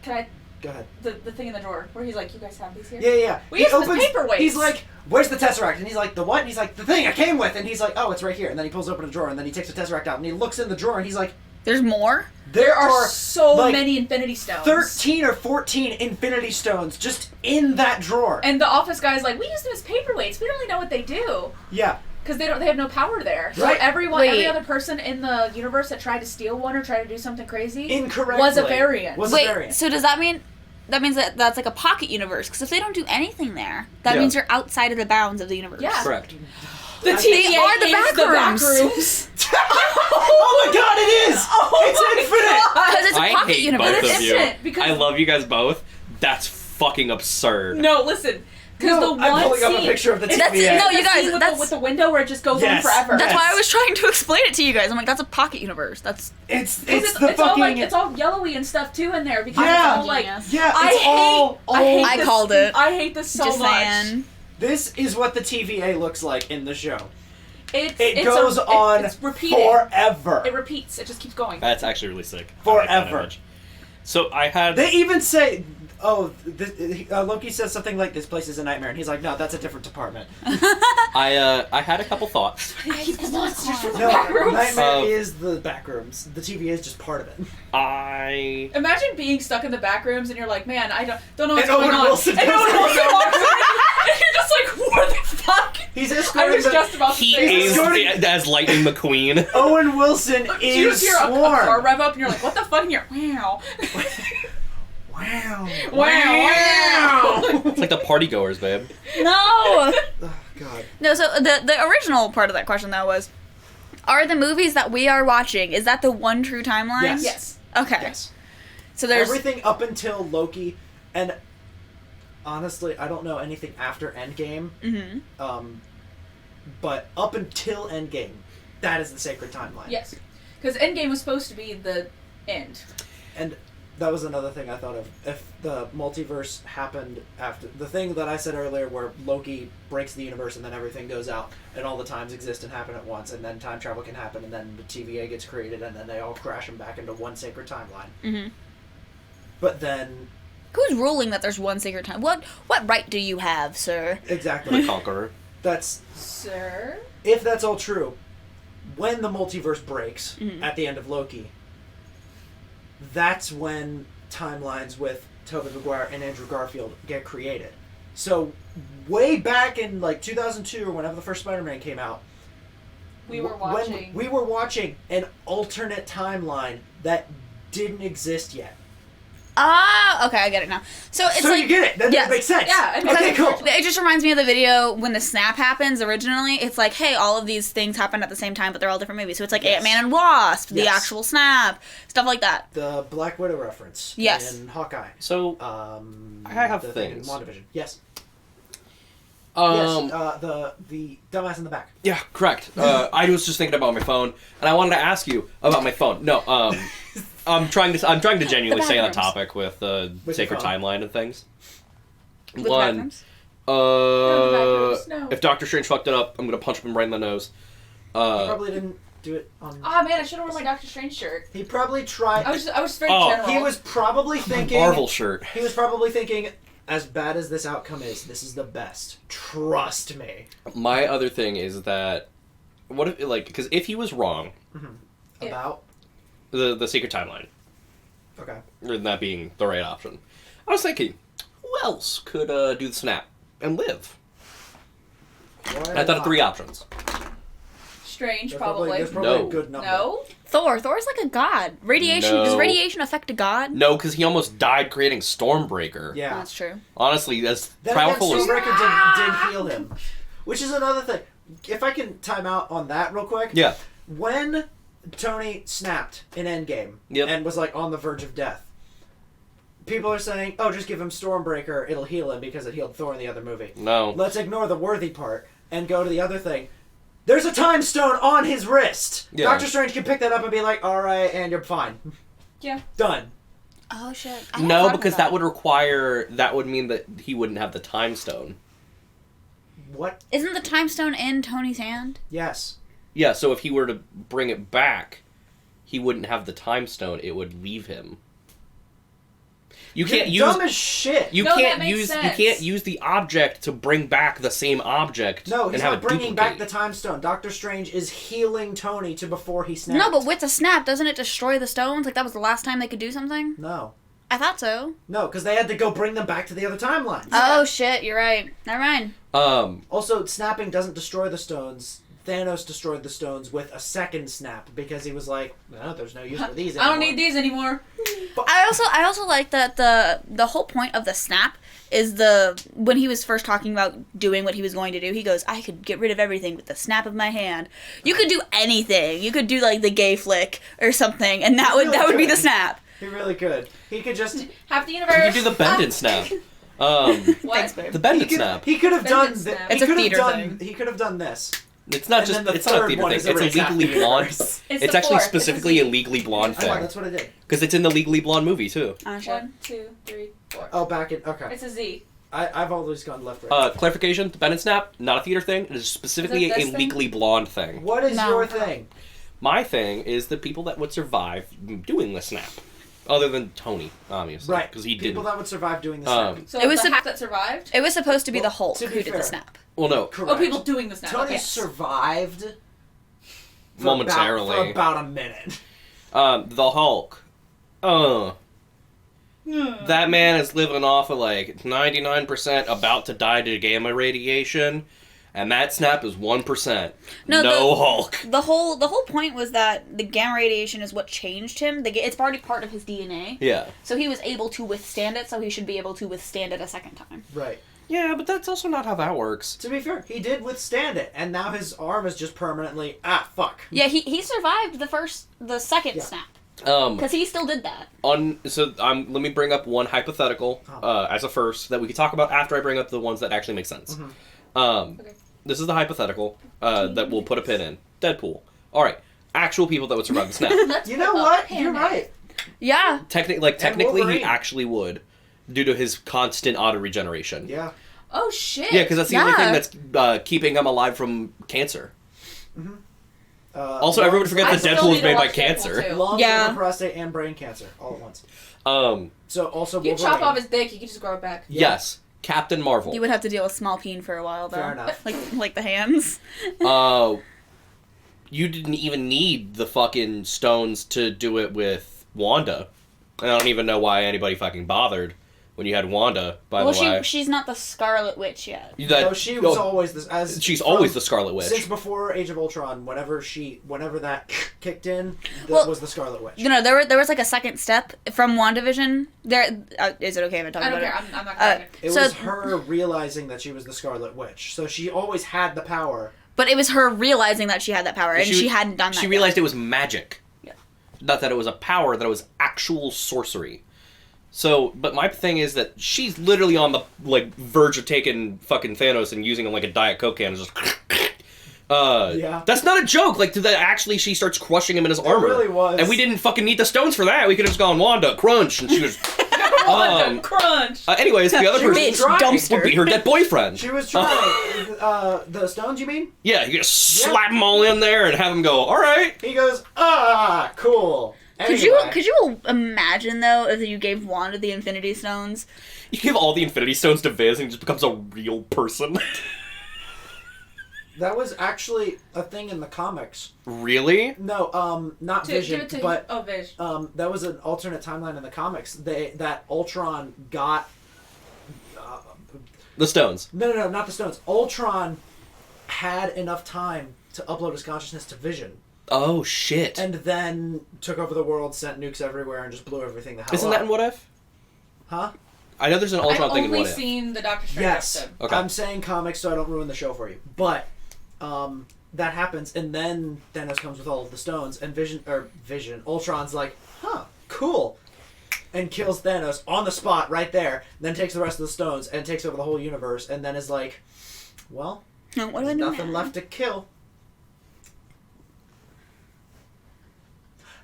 Can I? Go ahead. The thing in the drawer where he's like, you guys have these here? Yeah. We use them as paperweights. He's like, "Where's the Tesseract?" And he's like, "The what?" And he's like, "The thing I came with." And he's like, "Oh, it's right here." And then he pulls open a drawer and then he takes the Tesseract out and he looks in the drawer and he's like, There's more? "There There are are so like, many Infinity Stones. 13 or 14 Infinity Stones just in that drawer." And the office guy's like, we use them as paperweights. We don't really know what they do. Yeah. Because they have no power there. So Right. every Wait. other person in the universe that tried to steal one or tried to do something crazy Incorrectly. was a variant. Was a Wait, variant. so does that mean that that's like a pocket universe? Because if they don't do anything there, that Yeah. means you're outside of the bounds of the universe. Yeah. Correct. The I- TVA They are the is Backrooms. Oh my god, it is! It's infinite! Because it's a I pocket hate universe. both It's of you. infinite, because- I love you guys both. That's fucking absurd. No, listen. Because the I'm one pulling up a scene- picture of the That's- TVA. no, you guys, scene with that's- with the window where it just goes on Yes. forever. That's Yes. why I was trying to explain it to you guys. I'm like, that's a pocket universe. That's It's It's the all fucking like it's all yellowy and stuff too in there because Yeah. it's all like Genius. yeah. I It's hate- all I this- called it. I hate this so just much. saying. This is what the TVA looks like in the show. It's It it's goes on it's repeating. forever. It repeats. It just keeps going. That's actually really sick. I like that Forever. image. So I had. They even say, Loki says something like, "This place is a nightmare," and he's like, "No, that's a different department." I had a couple thoughts. I hate the monsters from the No, Backrooms. nightmare is the Backrooms. The TVA is just part of it. I Imagine being stuck in the back rooms and you're like, man, I don't know what's And going Owen on. Wilson and comes Owen in. Wilson walks in, and you're just like, what the fuck? He's I escorting was the. just about to he say is that. as Lightning McQueen. Owen Wilson You is just hear a car sworn. rev up and you're like, what the fuck? And you're, wow. Wow. Wow. It's like the party goers, babe. No. Oh, God. No. So the original part of that question though was, are the movies that we are watching, is that the one true timeline? Yes. Yes. Okay. Yes. So there's Everything up until Loki, and honestly, I don't know anything after Endgame. Mhm. But up until Endgame, that is the sacred timeline. Yes. Because Endgame was supposed to be the end. And that was another thing I thought of. If the multiverse happened after the thing that I said earlier, where Loki breaks the universe and then everything goes out, and all the times exist and happen at once, and then time travel can happen, and then the TVA gets created, and then they all crash them back into one sacred timeline. Mhm. But then, Who's ruling that there's one sacred time? What right do you have, sir? exactly, The Conqueror. that's Sir? if that's all true. When the multiverse breaks Mhm. at the end of Loki, that's when timelines with Tobey Maguire and Andrew Garfield get created. So, way back in like 2002 or whenever the first Spider-Man came out, We were when watching. we were watching an alternate timeline that didn't exist yet. Ah, okay, I get it now. So it's so like you get it. That yes. makes sense. Yeah, it Okay, makes cool. sense. It just reminds me of the video when the snap happens originally. It's like, hey, all of these things happen at the same time, but they're all different movies. So it's like Yes. Ant-Man and Wasp, the Yes. actual snap, stuff like that. The Black Widow reference. Yes. In Hawkeye. So I have the things. Thing in WandaVision. Yes. um Yes. The dumbass in the back. yeah, correct. I was just thinking about my phone, and I wanted to ask you about my phone. No, I'm trying to genuinely stay on Backrooms. topic with With sacred your phone. timeline and things. With One, Backrooms. Backrooms, no. if Doctor Strange fucked it up, I'm gonna punch him right in the nose. He probably didn't do it on. Ah, man, I should have worn my Doctor Strange shirt. He probably tried. I was very Oh, general. He was probably thinking. Marvel shirt. He was probably thinking, as bad as this outcome is, this is the best. Trust me. My other thing is that, what if, like, because if he was wrong, Yeah. About. the secret timeline, Okay. or that being the right option, I was thinking, who else could do the snap and live? I thought of three options. Strange, There's probably. There's probably No. a good number. No? Thor's like a god. Radiation does No. radiation affect a god? No, because he almost died creating Stormbreaker. Yeah. That's true. Honestly, as Then again, powerful as Stormbreaker did heal him. Which is another thing. If I can time out on that real quick. yeah, When Tony snapped in Endgame Yep. and was like on the verge of death, people are saying, oh, just give him Stormbreaker, it'll heal him because it healed Thor in the other movie. no, Let's ignore the worthy part and go to the other thing. There's a time stone on his wrist. Yeah. Doctor Strange can pick that up and be like, alright, and you're fine. Yeah. Done. Oh shit. I hadn't no, thought of because that would mean that he wouldn't have the time stone. What? Isn't the time stone in Tony's hand? Yes. Yeah, so if he were to bring it back, he wouldn't have the time stone. It would leave him. You can't You're use dumb as shit. you No, can't that makes use you sense. can't use the object to bring back the same object. No, and he's have not it bringing back the duplicate. time stone. Doctor Strange is healing Tony to before he snapped. No, but with the snap, doesn't it destroy the stones? Like that was the last time they could do something? No. I thought so. No, because they had to go bring them back to the other timelines. Oh shit, you're right. Never mind. Also, snapping doesn't destroy the stones. Thanos destroyed the stones with a second snap because he was like, no, there's no use for these I anymore. don't need these anymore. I also like that the whole point of the snap is when he was first talking about doing what he was going to do, he goes, I could get rid of everything with the snap of my hand. You could do anything. You could do like the gay flick or something, and that would be the snap. He really could. He could just... Half the You universe. can do the bend and snap. Thanks, babe. The Bend It Snap. He could have done. Bend It Snap. It's a theater thing. He could have done this. It's not And just. then the It's not a third theater one thing. is It's a already Legally happening. Blonde. It's It's the actually fourth. specifically It's a Legally Blonde Oh, thing. that's what I did. Because it's in the Legally Blonde movie too. Shit. 1, 2, 3, 4. Oh, back in. Okay. It's a Z. I've always gone left, right. Clarification: the Bend and Snap, not a theater thing. It is specifically Is it a this thing? Legally Blonde thing. What is No. your thing? My thing is the people that would survive doing the snap, other than Tony, obviously, Right. because he People didn't. that would survive doing this. So It was the the- half that survived? It was supposed to be Well, the Hulk to be who did fair. the snap. Well, no, Correct. Oh, people doing the snap. Tony Okay. survived for momentarily. for about a minute. The Hulk. That man is living off of like 99% about to die to gamma radiation, and that snap is 1%. No, No Hulk. The whole point was that the gamma radiation is what changed him. It's already part of his DNA. Yeah. So he was able to withstand it, so he should be able to withstand it a second time. Right. Yeah, but that's also not how that works. To be fair, he did withstand it, and now his arm is just permanently fuck. Yeah, he survived the second Yeah. snap. Um, Because he still did that. let me bring up one hypothetical as a first that we could talk about after I bring up the ones that actually make sense. Okay. This is the hypothetical that we'll put a pin in. Deadpool. All right, actual people that would survive the snap. Let's You put know a what? pin You're in it. right. Yeah. Technically, he Wolverine. actually would, due to his constant auto regeneration. Yeah. Oh, shit. Yeah, because that's the only Yeah. thing that's keeping him alive from cancer. Also, lungs- everyone forgets I that still Deadpool need was to made by watch Deadpool, cancer. too. Lungs, Yeah. liver, prostate, and brain cancer all at once. Um, So also You Wolverine. chop off his dick, he can just grow it back. Yeah. Yes, Captain Marvel. You would have to deal with small peen for a while, though. Fair enough. Like the hands. You didn't even need the fucking stones to do it with Wanda. And I don't even know why anybody fucking bothered when you had Wanda, by Well, the way. she's not the Scarlet Witch yet. No, she was always this. As She's from- always the Scarlet Witch. Since before Age of Ultron, whenever that kicked in, that Well, was the Scarlet Witch. No, there was like a second step from WandaVision. Is it okay if I talk I don't about care. it? I'm not going to. It so- was her realizing that she was the Scarlet Witch, so she always had the power. But it was her realizing that she had that power, and she hadn't done that. She yet. realized it was magic. Yeah. Not that it was a power, that it was actual sorcery. So, but my thing is that she's literally on the, like, verge of taking fucking Thanos and using him like a Diet Coke can and just... Yeah. That's not a joke. Like, actually, she starts crushing him in his armor. really was. And we didn't fucking need the stones for that. We could have just gone, Wanda, crunch, and she was... Crunch! anyways, the other She was person trying. dumpster. would be her dead boyfriend. She was trying. The stones, you mean? Yeah, you just slap them all in there and have them go, all right. He goes, cool. Could Anyway. you imagine though if you gave Wanda the Infinity Stones? You give all the Infinity Stones to Viz and he just becomes a real person. That was actually a thing in the comics. Really? No, not Give Vision, it to but Oh, Vish. that was an alternate timeline in the comics. That Ultron got. The stones. No, not the stones. Ultron had enough time to upload his consciousness to Vision, Oh, shit. and then took over the world, sent nukes everywhere, and just blew everything the hell Isn't up. that in What If? Huh? I know there's an I've Ultron thing in only What If. seen the Doctor Strange Yes. episode. Okay. I'm saying comics so I don't ruin the show for you. But that happens, and then Thanos comes with all of the stones, and Vision, Ultron's like, huh, cool. And kills Thanos on the spot right there, then takes the rest of the stones and takes over the whole universe, and then is like, well, No, what do I there's do nothing now? left to kill.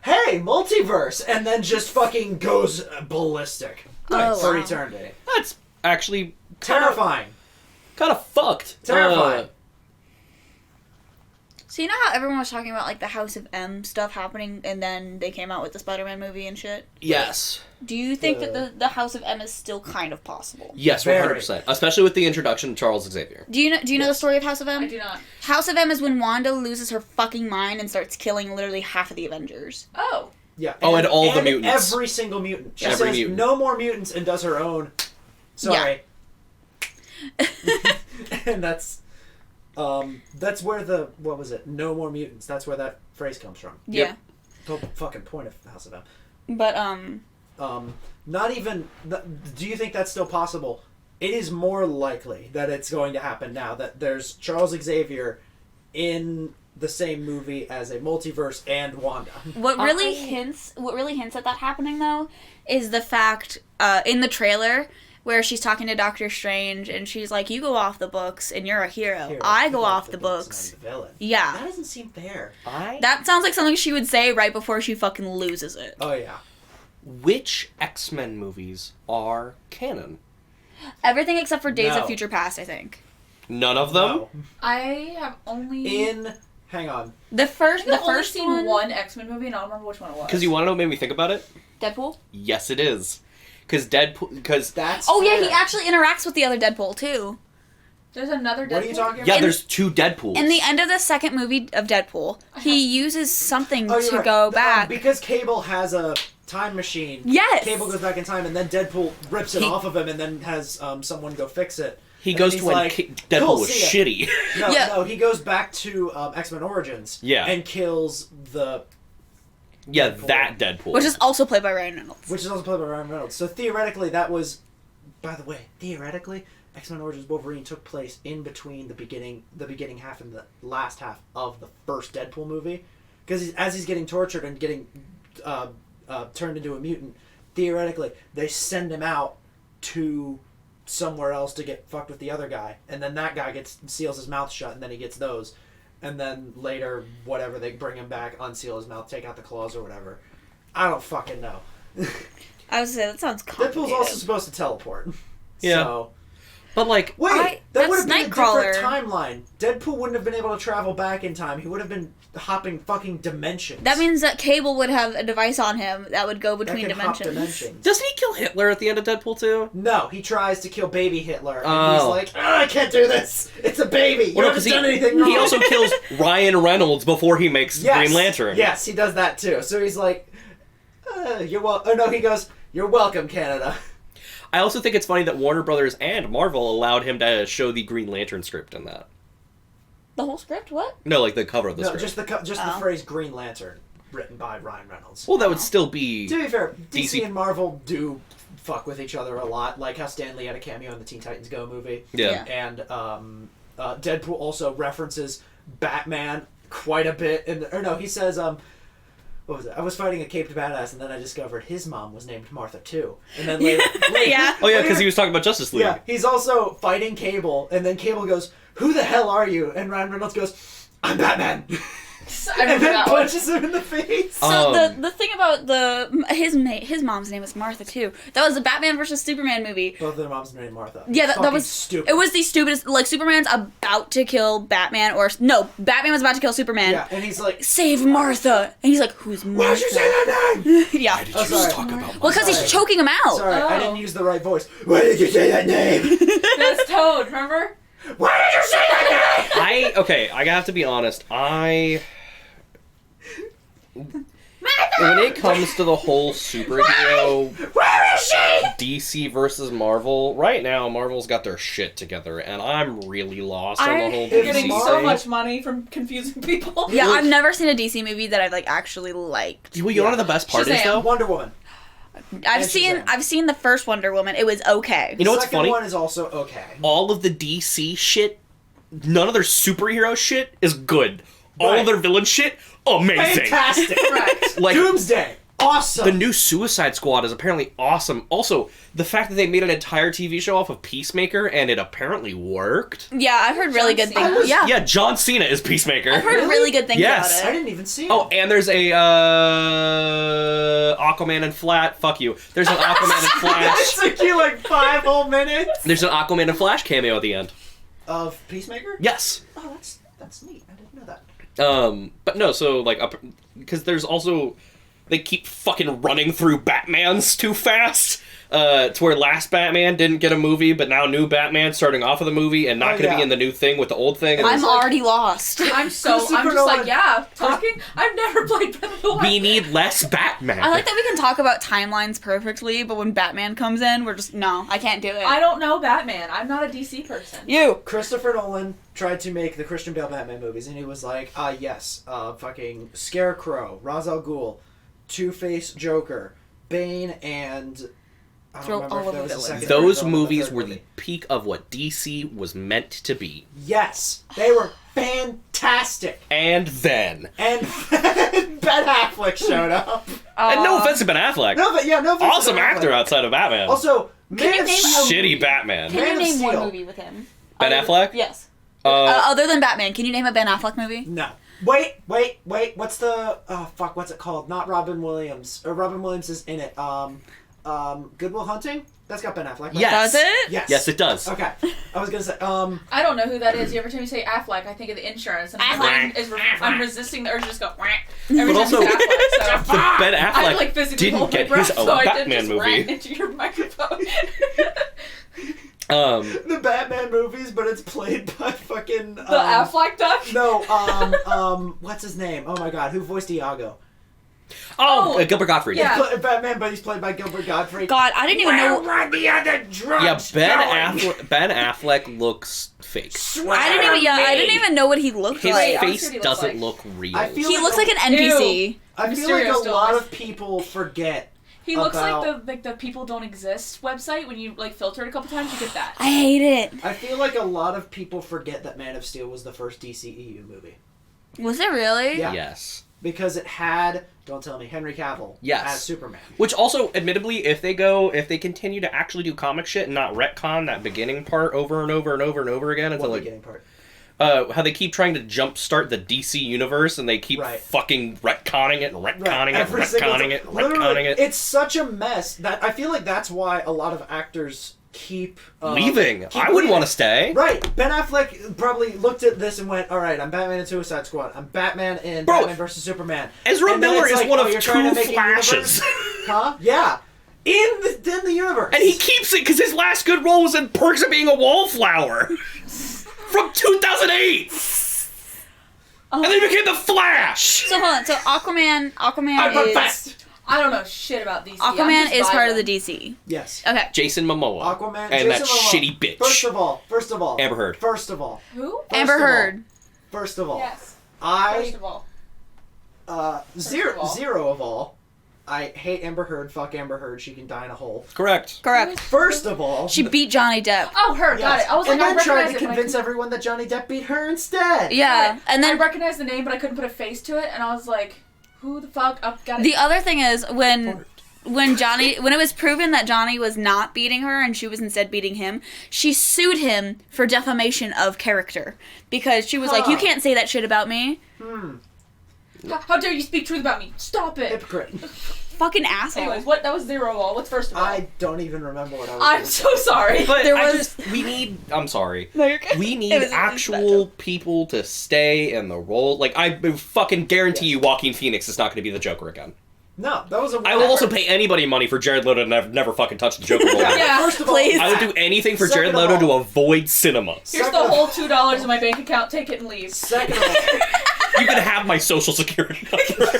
Hey, multiverse! And then just fucking goes ballistic Oh, for wow. eternity. That's actually Terrifying. kind of fucked. Terrifying. So you know how everyone was talking about like the House of M stuff happening, and then they came out with the Spider-Man movie and shit? Yes. Do you think that the House of M is still kind of possible? Yes, Very. 100%. Especially with the introduction of Charles Xavier. Do you know the story of House of M? I do not. House of M is when Wanda loses her fucking mind and starts killing literally half of the Avengers. Oh. Yeah. Oh, and all the mutants. Every single mutant. She Every says mutant. no more mutants and does her own. Sorry. And that's where what was it? No more mutants. That's where that phrase comes from. Yeah. The whole fucking point of House of M. But Not even. Do you think that's still possible? It is more likely that it's going to happen now that there's Charles Xavier in the same movie as a multiverse and Wanda. what really hints at that happening though is the fact in the trailer where she's talking to Doctor Strange, and she's like, "You go off the books, and you're a hero. Hero. I You go off the and books." I'm the villain. Yeah. That doesn't seem fair. That sounds like something she would say right before she fucking loses it. Oh yeah. Which X-Men movies are canon? Everything except for Days No. of Future Past, I think. None of them? No. I have only Hang on. The first seen one X-Men movie, and I don't remember which one it was. Because you want to know what made me think about it? Deadpool? Yes, it is. Because Deadpool... Because... That's Oh yeah, fair. he actually interacts with the other Deadpool too. There's another Deadpool. What are you talking about? Yeah, In- there's two Deadpools. In the end of the second movie of Deadpool, he uses something Oh, you're to right. go back. Because Cable has a time machine. Yes! Cable goes back in time, and then Deadpool rips it off of him, and then has someone go fix it. he And goes then to he's when like, Deadpool "Cool, was see ya." shitty. No, Yeah. no, he goes back to X-Men Origins. Yeah. And kills the... Yeah, Deadpool. that Deadpool. Which is also played by Ryan Reynolds. Which is also played by Ryan Reynolds. So theoretically, that was... By the way, theoretically, X-Men Origins Wolverine took place in between the beginning half and the last half of the first Deadpool movie. Because as he's getting tortured and getting turned into a mutant, theoretically, they send him out to somewhere else to get fucked with the other guy. And then that guy seals his mouth shut, and then he gets those. And then later, whatever, they bring him back, unseal his mouth, take out the claws or whatever. I don't fucking know. I was gonna say, that sounds complicated. Deadpool's also supposed to teleport. Yeah. So, But, like... wait, that would have that's been a Nightcrawler. different timeline. Deadpool wouldn't have been able to travel back in time. He would have been hopping fucking dimensions. That means that Cable would have a device on him that would go That between can hop dimensions. Doesn't he kill Hitler at the end of Deadpool 2? No, he tries to kill baby Hitler, and he's Oh. like, I can't do this. It's a baby. You haven't done anything wrong. he also kills Ryan Reynolds before he makes Yes. Green Lantern. Yes, he does that too. So he's like, you're welcome. Oh no, he goes, you're welcome, Canada. I also think it's funny that Warner Brothers and Marvel allowed him to show the Green Lantern script in that. The whole script? What? No, like the cover of the No, script. just the phrase Green Lantern, written by Ryan Reynolds. Well, that would still be... To be fair, DC DC and Marvel do fuck with each other a lot, like how Stan Lee had a cameo in the Teen Titans Go movie. Yeah. And Deadpool also references Batman quite a bit. He says, what was it? I was fighting a caped badass, and then I discovered his mom was named Martha too. And then later, Yeah. Oh, yeah, because he was talking about Justice League. yeah, he's also fighting Cable, and then Cable goes, "Who the hell are you?" And Ryan Reynolds goes, "I'm Batman." I And remember then that one. punches him in the face. So the thing about his mom's name was Martha too. That was the Batman versus Superman movie. Both of their moms named Martha. Yeah, that Fucking was stupid. It was the stupidest. Like Superman's about to kill Batman, or no, Batman was about to kill Superman. Yeah, and he's like, Save Martha, and he's like, "Who's Martha?" "Why'd you say that name?" Yeah. Why did Oh, you sorry. talk about Well, because he's choking him out. Sorry, I Oh. didn't use the right voice. Why did you say that name? That's Toad, remember? Why did you say that name? I have to be honest. When it comes to the whole superhero Where is she? DC versus Marvel, right now Marvel's got their shit together, and I'm really lost on the whole They're Getting DC so thing. much money from confusing people. Yeah, I've never seen a DC movie that I've like actually liked. Well, you know what the best part is Shazam. though? Wonder Woman. I've And seen Shazam. the first Wonder Woman. It was okay. You know what's Second funny? one is also okay. All of the DC shit, none of their superhero shit is good. All Right. of their villain shit, amazing. Fantastic. Right. Like Doomsday. Awesome. the new Suicide Squad is apparently awesome. Also, the fact that they made an entire TV show off of Peacemaker and it apparently worked. Yeah, I've heard really John good Cena? things. Yeah, Yeah, John Cena is Peacemaker. I've heard really good things Yes. about I it. didn't even see it. Oh, and there's a Aquaman and Flash. Fuck you. There's an Aquaman and Flash. It took you like 5 whole minutes. There's an Aquaman and Flash cameo at the end. Of Peacemaker? Yes. Oh, that's neat. I didn't know that. But no. So like, because there's also they keep fucking running through Batmans too fast. To where last Batman didn't get a movie, but now new Batman starting off of the movie and not Oh, going to be yeah. in the new thing with the old thing. And I'm it's already lost. I'm just Nolan- like, yeah, talking? I've never played Breath of the Wild. we need less Batman. I like that we can talk about timelines perfectly, but when Batman comes in, we're just no, I can't do it. I don't know Batman. I'm not a DC person. You. Christopher Nolan tried to make the Christian Bale Batman movies, and he was like, yes, fucking Scarecrow, Ra's al Ghul, Two-Face Joker, Bane, and... I don't Throw remember all if of there the was a second Those villain in the movies third were movie. the peak of what DC was meant to be. Yes, they were fantastic. And then And Ben Affleck showed up. And no offense to Ben Affleck. No offense to Awesome Ben Affleck. actor outside of Batman. Also, Can you Man of name Steel. Shitty Batman. Can Man you of name one Steel. movie with him? Ben Affleck? Yes. Uh, Other than Batman, can you name a Ben Affleck movie? No. Wait. What's the? Oh fuck. What's it called? Not Robin Williams. Or Robin Williams is in it. Good Will Hunting. That's got Ben Affleck. Right? Yes. Does it? Yes. Yes, it does. Okay. I was gonna say. I don't know who that is. Every time you say Affleck, I think of the insurance, and I'm resisting the urge to just go. Every But time also, you say Affleck, so The Ben I Affleck like physically didn't hold my get breath, his own so I didn't Batman just movie. ran into your microphone. the Batman movies, but it's played by fucking. The Affleck duck. No. What's his name? Oh my God. Who voiced Iago? Gilbert Gottfried. Yeah. Batman, but he's played by Gilbert Gottfried. God, I didn't even know. Where are the other drugs? Yeah, going? Ben Affleck looks fake. I didn't even know what he looked His like. face He looks doesn't like- look real. I feel He looks like an NPC. I feel like Mysterio a still lot is. of people forget. He looks about- like the people don't exist website. When you filter it a couple times, you get that. I hate it. I feel like a lot of people forget that Man of Steel was the first DCEU movie. Was it really? Yeah. Yes. Because it had, don't tell me, Henry Cavill as Superman. Which also, admittedly, if they continue to actually do comic shit and not retcon that beginning part over and over and over and over again until What like beginning part? how they keep trying to jumpstart the DC universe and they keep fucking retconning it and retconning it and retconning it and retconning it. It's such a mess that I feel like that's why a lot of actors keep leaving. I wouldn't want to stay. Right. Ben Affleck probably looked at this and went, all right, I'm Batman in Suicide Squad. I'm Batman in Batman vs. Superman. Ezra And then Miller it's is like, one oh, of you're trying to two make a Flashes. universe? Huh? Yeah. In the universe. And he keeps it because his last good role was in Perks of Being a Wallflower from 2008. And then he became the Flash. So hold on. So Aquaman is I don't know shit about DC. Aquaman is part of the DC. Yes. Okay. Jason Momoa. Aquaman. And that Jason Momoa. shitty bitch. First of all. Amber Heard. First of all. Who? Amber Heard. First of all. Yes. First of all. Zero of all. I hate Amber Heard. Fuck Amber Heard. She can die in a hole. Correct. First of all. She beat Johnny Depp. Oh, her. Got Yes. it. I was and like, I then tried recognize to it. convince everyone that Johnny Depp beat her instead. Yeah. And I then recognized the name, but I couldn't put a face to it, and I was like, who the fuck? Got it. the other thing is when it was proven that Johnny was not beating her and she was instead beating him, she sued him for defamation of character because she was like, you can't say that shit about me. How dare you speak truth about me? Stop it. Hypocrite. Fucking asshole. Anyways, that was zero of all. What's first of all? I don't even remember what I was I'm gonna so say. sorry. But There I was- we need. I'm sorry. No, you're good. We need It was actual people to stay in the role. Like I fucking guarantee you, Joaquin Phoenix is not going to be the Joker again. No, that was a I will also pay anybody money for Jared Leto to never fucking touch the Joker role. Yeah. First of all, Please. I would do anything for Jared Second of Leto to all- avoid cinema. Here's Second the of- whole $2 in my bank account. Take it and leave. Second of all, You can have my social security number.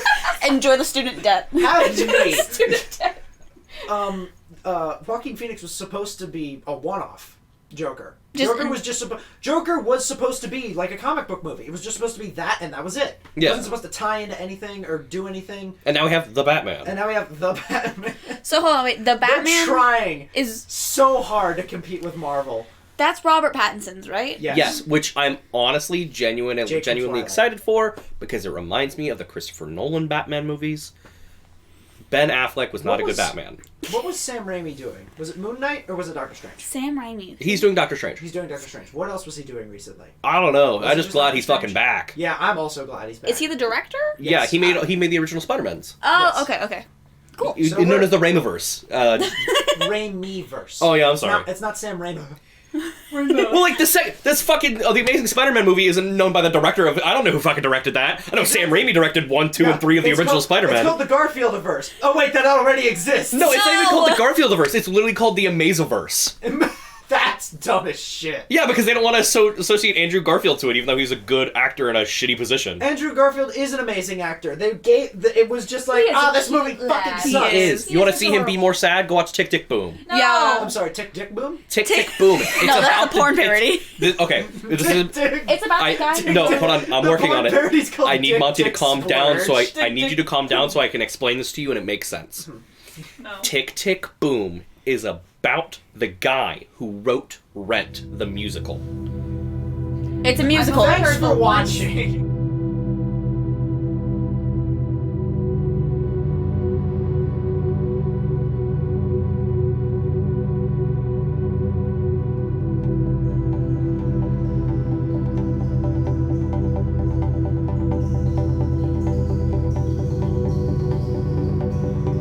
Enjoy the student debt. have me. Student debt. Joaquin Phoenix was supposed to be a one-off Joker. Just- Joker was supposed to be like a comic book movie. It was just supposed to be that, and that was it. It Yeah. wasn't supposed to tie into anything or do anything. And now we have the Batman. And now we have the Batman. So hold on, wait. The They're Batman trying is so hard to compete with Marvel. that's Robert Pattinson's, right? Yes, which I'm honestly genuinely Jake from Twilight. excited for because it reminds me of the Christopher Nolan Batman movies. Ben Affleck was not a good Batman. What was Sam Raimi doing? Was it Moon Knight or was it Doctor Strange? Sam Raimi. He's doing Doctor Strange. He's doing Doctor Strange. What else was he doing recently? I don't know. Was I'm it just just glad Doctor he's Strange? fucking back. Yeah, I'm also glad he's back. Is he the director? Yeah, Yes. he made the original Spider-Mans. Oh, Yes. okay. Cool. Known So we're- as the Raimiverse. Raimiverse. Oh yeah, I'm sorry. It's not Sam Raimi. Well, like the Amazing Spider-Man movie isn't known by the director of. I don't know who fucking directed that. I know Sam Raimi directed 1, 2, and 3 of the It's original called- Spider-Man. It's called the Garfield-averse. Oh wait, that already exists. No, it's not even No! called the Garfield-averse. It's literally called the Amaziverse. That's dumb as shit. Yeah, because they don't want to associate Andrew Garfield to it, even though he's a good actor in a shitty position. Andrew Garfield is an amazing actor. It was just like, He is this a movie cute fucking lad. sucks. He is. You want to He's see him be adorable. more sad? Go watch Tick Tick Boom. No. Yeah. I'm sorry, Tick Dick Boom? Tick Tick Boom. It's No, that's about a porn the- parody. Okay. This is, Dick. It's about the guy. no, hold on. I'm The working porn on it. parody's called I need Dick Monty to Dick calm down, so Splurge. I need you to calm down so I can explain this to you and it makes sense. No. Tick Tick Boom is about the guy who wrote Rent, the musical. It's a musical. Thanks for watching.